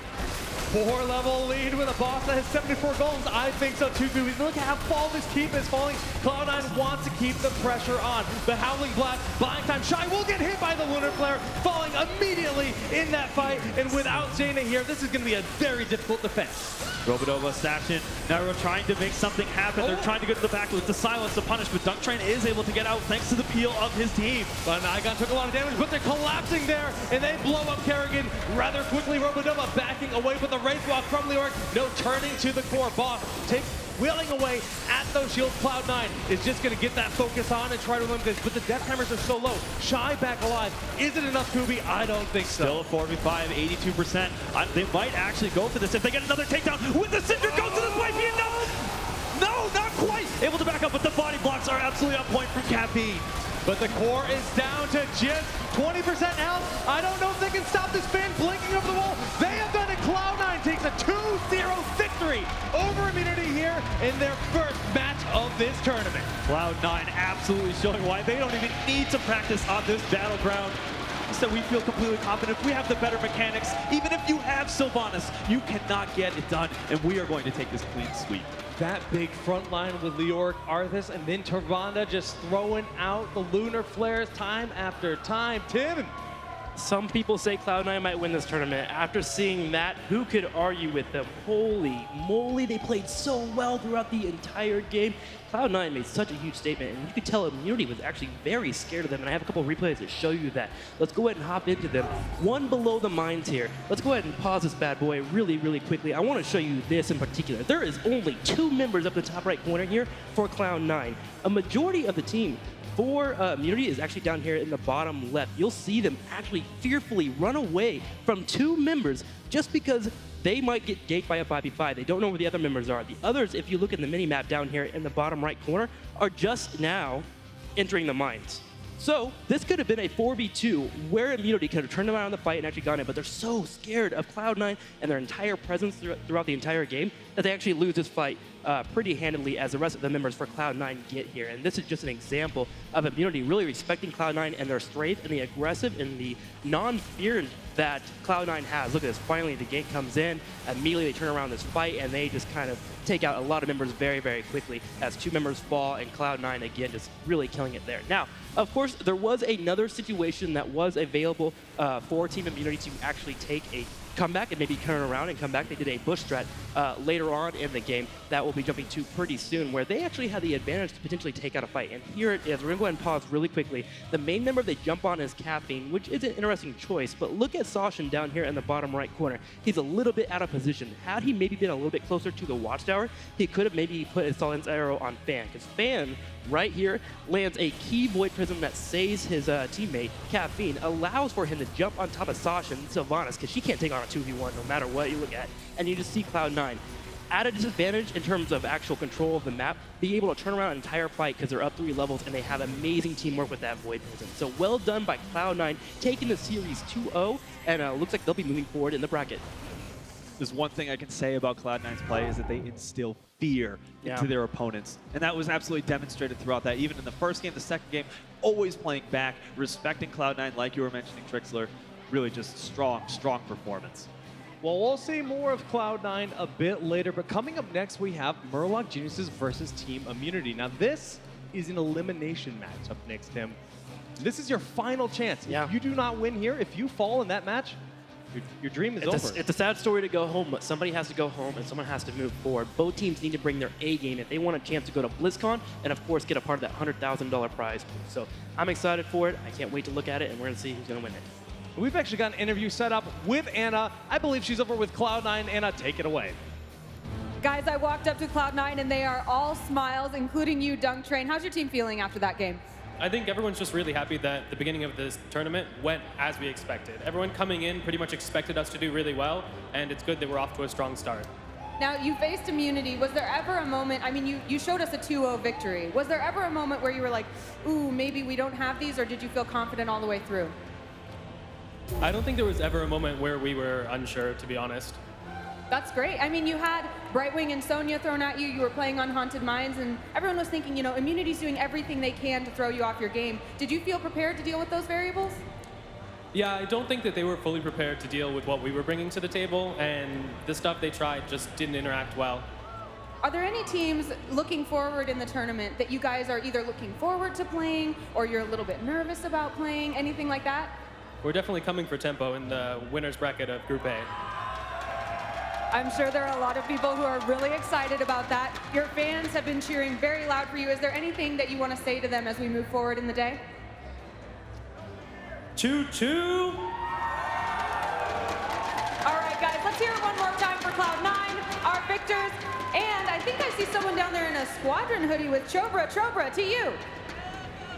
4-level lead with a boss that has 74 goals. I think so too. Look at how far this keep is falling. Cloud9 wants to keep the pressure on. The Howling Blast buying time. Shy will get hit by the Lunar Flare, falling immediately in that fight. And without Jaina here, this is going to be a very difficult defense. Robadobah, Sashin, Naeiou trying to make something happen. They're trying to get to the back with the silence to punish, but DunkTrain is able to get out thanks to the peel of his team. But Naeiou took a lot of damage, but they're collapsing there, and they blow up Kerrigan rather quickly. Robadobah backing away with the Wraith Walk from Leoric. No turning to the core. Boss takes wheeling away at those shields. Cloud9 is just going to get that focus on and try to limit this, but the death timers are so low. Shy back alive. Is it enough, Kubi? I don't think so. Still a 4v5, 82%. They might actually go for this if they get another takedown with the Cinder. Goes to this might be enough. No, not quite. Able to back up, but the body blocks are absolutely on point from Caffeine. But the core is down to just 20% health. I don't know if they can stop this fan blinking over the wall. They have done it. Cloud9 takes a 2-0 victory over Immunity here in their first match of this tournament. Cloud9 absolutely showing why they don't even need to practice on this battleground. So we feel completely confident. If we have the better mechanics, even if you have Sylvanas, you cannot get it done, and we are going to take this clean sweep. That big front line with Leoric, Arthas, and then Tyrande just throwing out the Lunar Flares time after time. Tim? Some people say Cloud9 might win this tournament. After seeing that, who could argue with them? Holy moly, they played so well throughout the entire game. Cloud9 made such a huge statement, and you could tell Immunity was actually very scared of them, and I have a couple of replays that show you that. Let's go ahead and hop into them. One below the mines here. Let's go ahead and pause this bad boy really, really quickly. I want to show you this in particular. There is only 2 members up the top right corner here for Cloud9. A majority of the team for Immunity is actually down here in the bottom left. You'll see them actually fearfully run away from 2 members just because they might get ganked by a 5v5. They don't know where the other members are. The others, if you look at the mini-map down here in the bottom right corner, are just now entering the mines. So this could have been a 4v2 where Immunity could have turned around the fight and actually gone in, but they're so scared of Cloud9 and their entire presence throughout the entire game that they actually lose this fight pretty handily as the rest of the members for Cloud9 get here. And this is just an example of Immunity really respecting Cloud9 and their strength and the aggressive and the non-fear that Cloud9 has. Look at this, finally the gank comes in, immediately they turn around this fight and they just kind of take out a lot of members very, very quickly as 2 members fall and Cloud9 again just really killing it there. Now, of course, there was another situation that was available for Team Immunity to actually take a comeback and maybe turn around and come back. They did a bush strat later on in the game that we'll be jumping to pretty soon, where they actually had the advantage to potentially take out a fight. And here it is. We're going to go ahead and pause really quickly. The main member they jump on is Caffeine, which is an interesting choice, but look at Sashin down here in the bottom right corner. He's a little bit out of position. Had he maybe been a little bit closer to the watchtower, he could have maybe put his silence arrow on Fan, because Fan right here lands a key Void Prism that saves his teammate, Caffeine, allows for him to jump on top of Sasha and Sylvanas, because she can't take on a 2v1 no matter what you look at. And you just see Cloud9 at a disadvantage in terms of actual control of the map, be able to turn around an entire fight because they're up 3 levels and they have amazing teamwork with that Void Prism. So well done by Cloud9, taking the series 2-0, and looks like they'll be moving forward in the bracket. There's one thing I can say about Cloud9's play is that they instill fear into their opponents. And that was absolutely demonstrated throughout that. Even in the first game, the second game, always playing back, respecting Cloud9 like you were mentioning, Trixler. Really just strong, strong performance. Well, we'll see more of Cloud9 a bit later, but coming up next, we have Murloc Geniuses versus Team Immunity. Now, this is an elimination match up next, Tim. This is your final chance. If you do not win here, if you fall in that match, your dream is over. It's a sad story to go home, but somebody has to go home and someone has to move forward. Both teams need to bring their A game if they want a chance to go to BlizzCon and, of course, get a part of that $100,000 prize pool. So I'm excited for it. I can't wait to look at it, and we're going to see who's going to win it. We've actually got an interview set up with Anna. I believe she's over with Cloud9. Anna, take it away. Guys, I walked up to Cloud9 and they are all smiles, including you, DunkTrain. How's your team feeling after that game? I think everyone's just really happy that the beginning of this tournament went as we expected. Everyone coming in pretty much expected us to do really well, and it's good that we're off to a strong start. Now, you faced Immunity. Was there ever a moment, I mean, you showed us a 2-0 victory. Was there ever a moment where you were like, ooh, maybe we don't have these, or did you feel confident all the way through? I don't think there was ever a moment where we were unsure, to be honest. That's great. I mean, you had Brightwing and Sonya thrown at you. You were playing on Haunted Mines, and everyone was thinking, you know, Immunity's doing everything they can to throw you off your game. Did you feel prepared to deal with those variables? Yeah, I don't think that they were fully prepared to deal with what we were bringing to the table, and the stuff they tried just didn't interact well. Are there any teams looking forward in the tournament that you guys are either looking forward to playing, or you're a little bit nervous about playing, anything like that? We're definitely coming for tempo in the winner's bracket of Group A. I'm sure there are a lot of people who are really excited about that. Your fans have been cheering very loud for you. Is there anything that you want to say to them as we move forward in the day? 2-2. All right, guys, let's hear it one more time for Cloud9, our victors. And I think I see someone down there in a squadron hoodie with Chobra. Chobra, to you.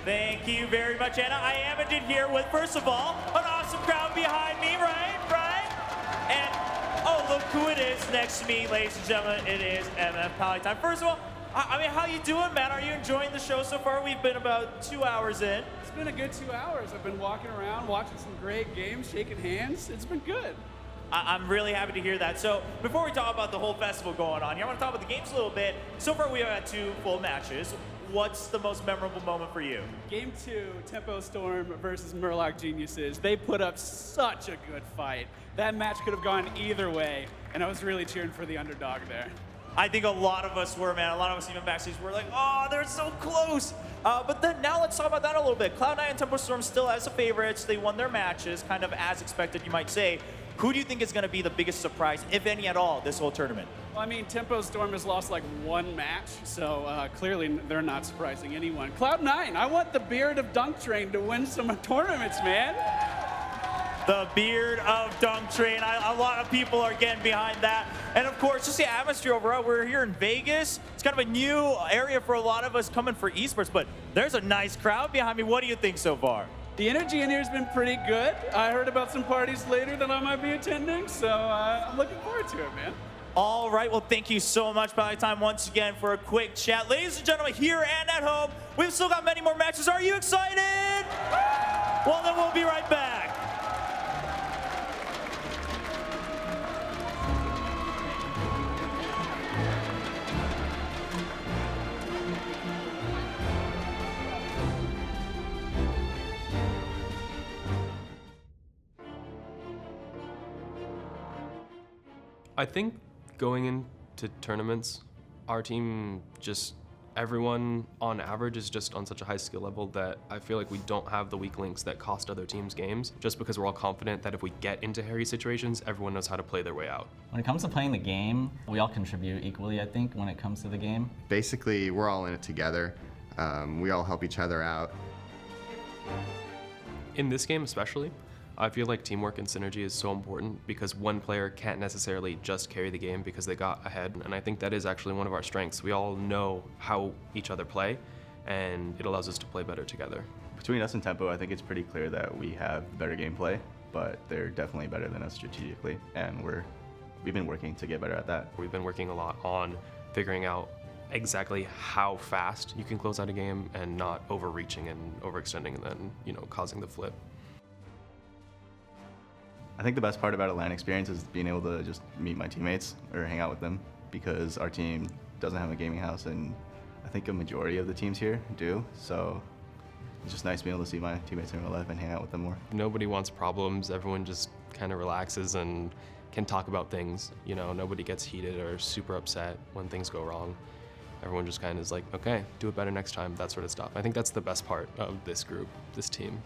Thank you very much, Anna. I am indeed here with, first of all, an awesome crowd behind me, right? And, oh, look who it is next to me, ladies and gentlemen. It is MF Palatine. First of all, I mean, how you doing, man? Are you enjoying the show so far? We've been about 2 hours in. It's been a good 2 hours. I've been walking around, watching some great games, shaking hands. It's been good. I'm really happy to hear that. So before we talk about the whole festival going on here, I want to talk about the games a little bit. So far, we have had 2 full matches. What's the most memorable moment for you? Game 2, Tempo Storm versus Murloc Geniuses. They put up such a good fight. That match could have gone either way, and I was really cheering for the underdog there. I think a lot of us were, man. A lot of us even backstage were like, oh, they're so close. But then now let's talk about that a little bit. Cloud9 and Tempo Storm still as the favorites. They won their matches, kind of as expected, you might say. Who do you think is going to be the biggest surprise, if any at all, this whole tournament? Well, I mean, Tempo Storm has lost like one match, so clearly they're not surprising anyone. Cloud9, I want the beard of DunkTrain to win some tournaments, man. The beard of DunkTrain. A lot of people are getting behind that. And of course, just the atmosphere overall. We're here in Vegas. It's kind of a new area for a lot of us coming for esports, but there's a nice crowd behind me. What do you think so far? The energy in here has been pretty good. I heard about some parties later that I might be attending, so I'm looking forward to it, man. All right, well, thank you so much, Valley Time, once again for a quick chat. Ladies and gentlemen, here and at home, we've still got many more matches. Are you excited? Well, then we'll be right back. I think going into tournaments, our team everyone on average is just on such a high skill level that I feel like we don't have the weak links that cost other teams games, just because we're all confident that if we get into hairy situations, everyone knows how to play their way out. When it comes to playing the game, we all contribute equally, I think, when it comes to the game. Basically, we're all in it together. We all help each other out. In this game especially, I feel like teamwork and synergy is so important because one player can't necessarily just carry the game because they got ahead, and I think that is actually one of our strengths. We all know how each other play, and it allows us to play better together. Between us and Tempo, I think it's pretty clear that we have better gameplay, but they're definitely better than us strategically, and we've been working to get better at that. We've been working a lot on figuring out exactly how fast you can close out a game and not overreaching and overextending and then, causing the flip. I think the best part about a LAN experience is being able to just meet my teammates or hang out with them, because our team doesn't have a gaming house, and I think a majority of the teams here do. So it's just nice being able to see my teammates in real life and hang out with them more. Nobody wants problems. Everyone just kind of relaxes and can talk about things. Nobody gets heated or super upset when things go wrong. Everyone just kind of is like, okay, do it better next time, that sort of stuff. I think that's the best part of this group, this team.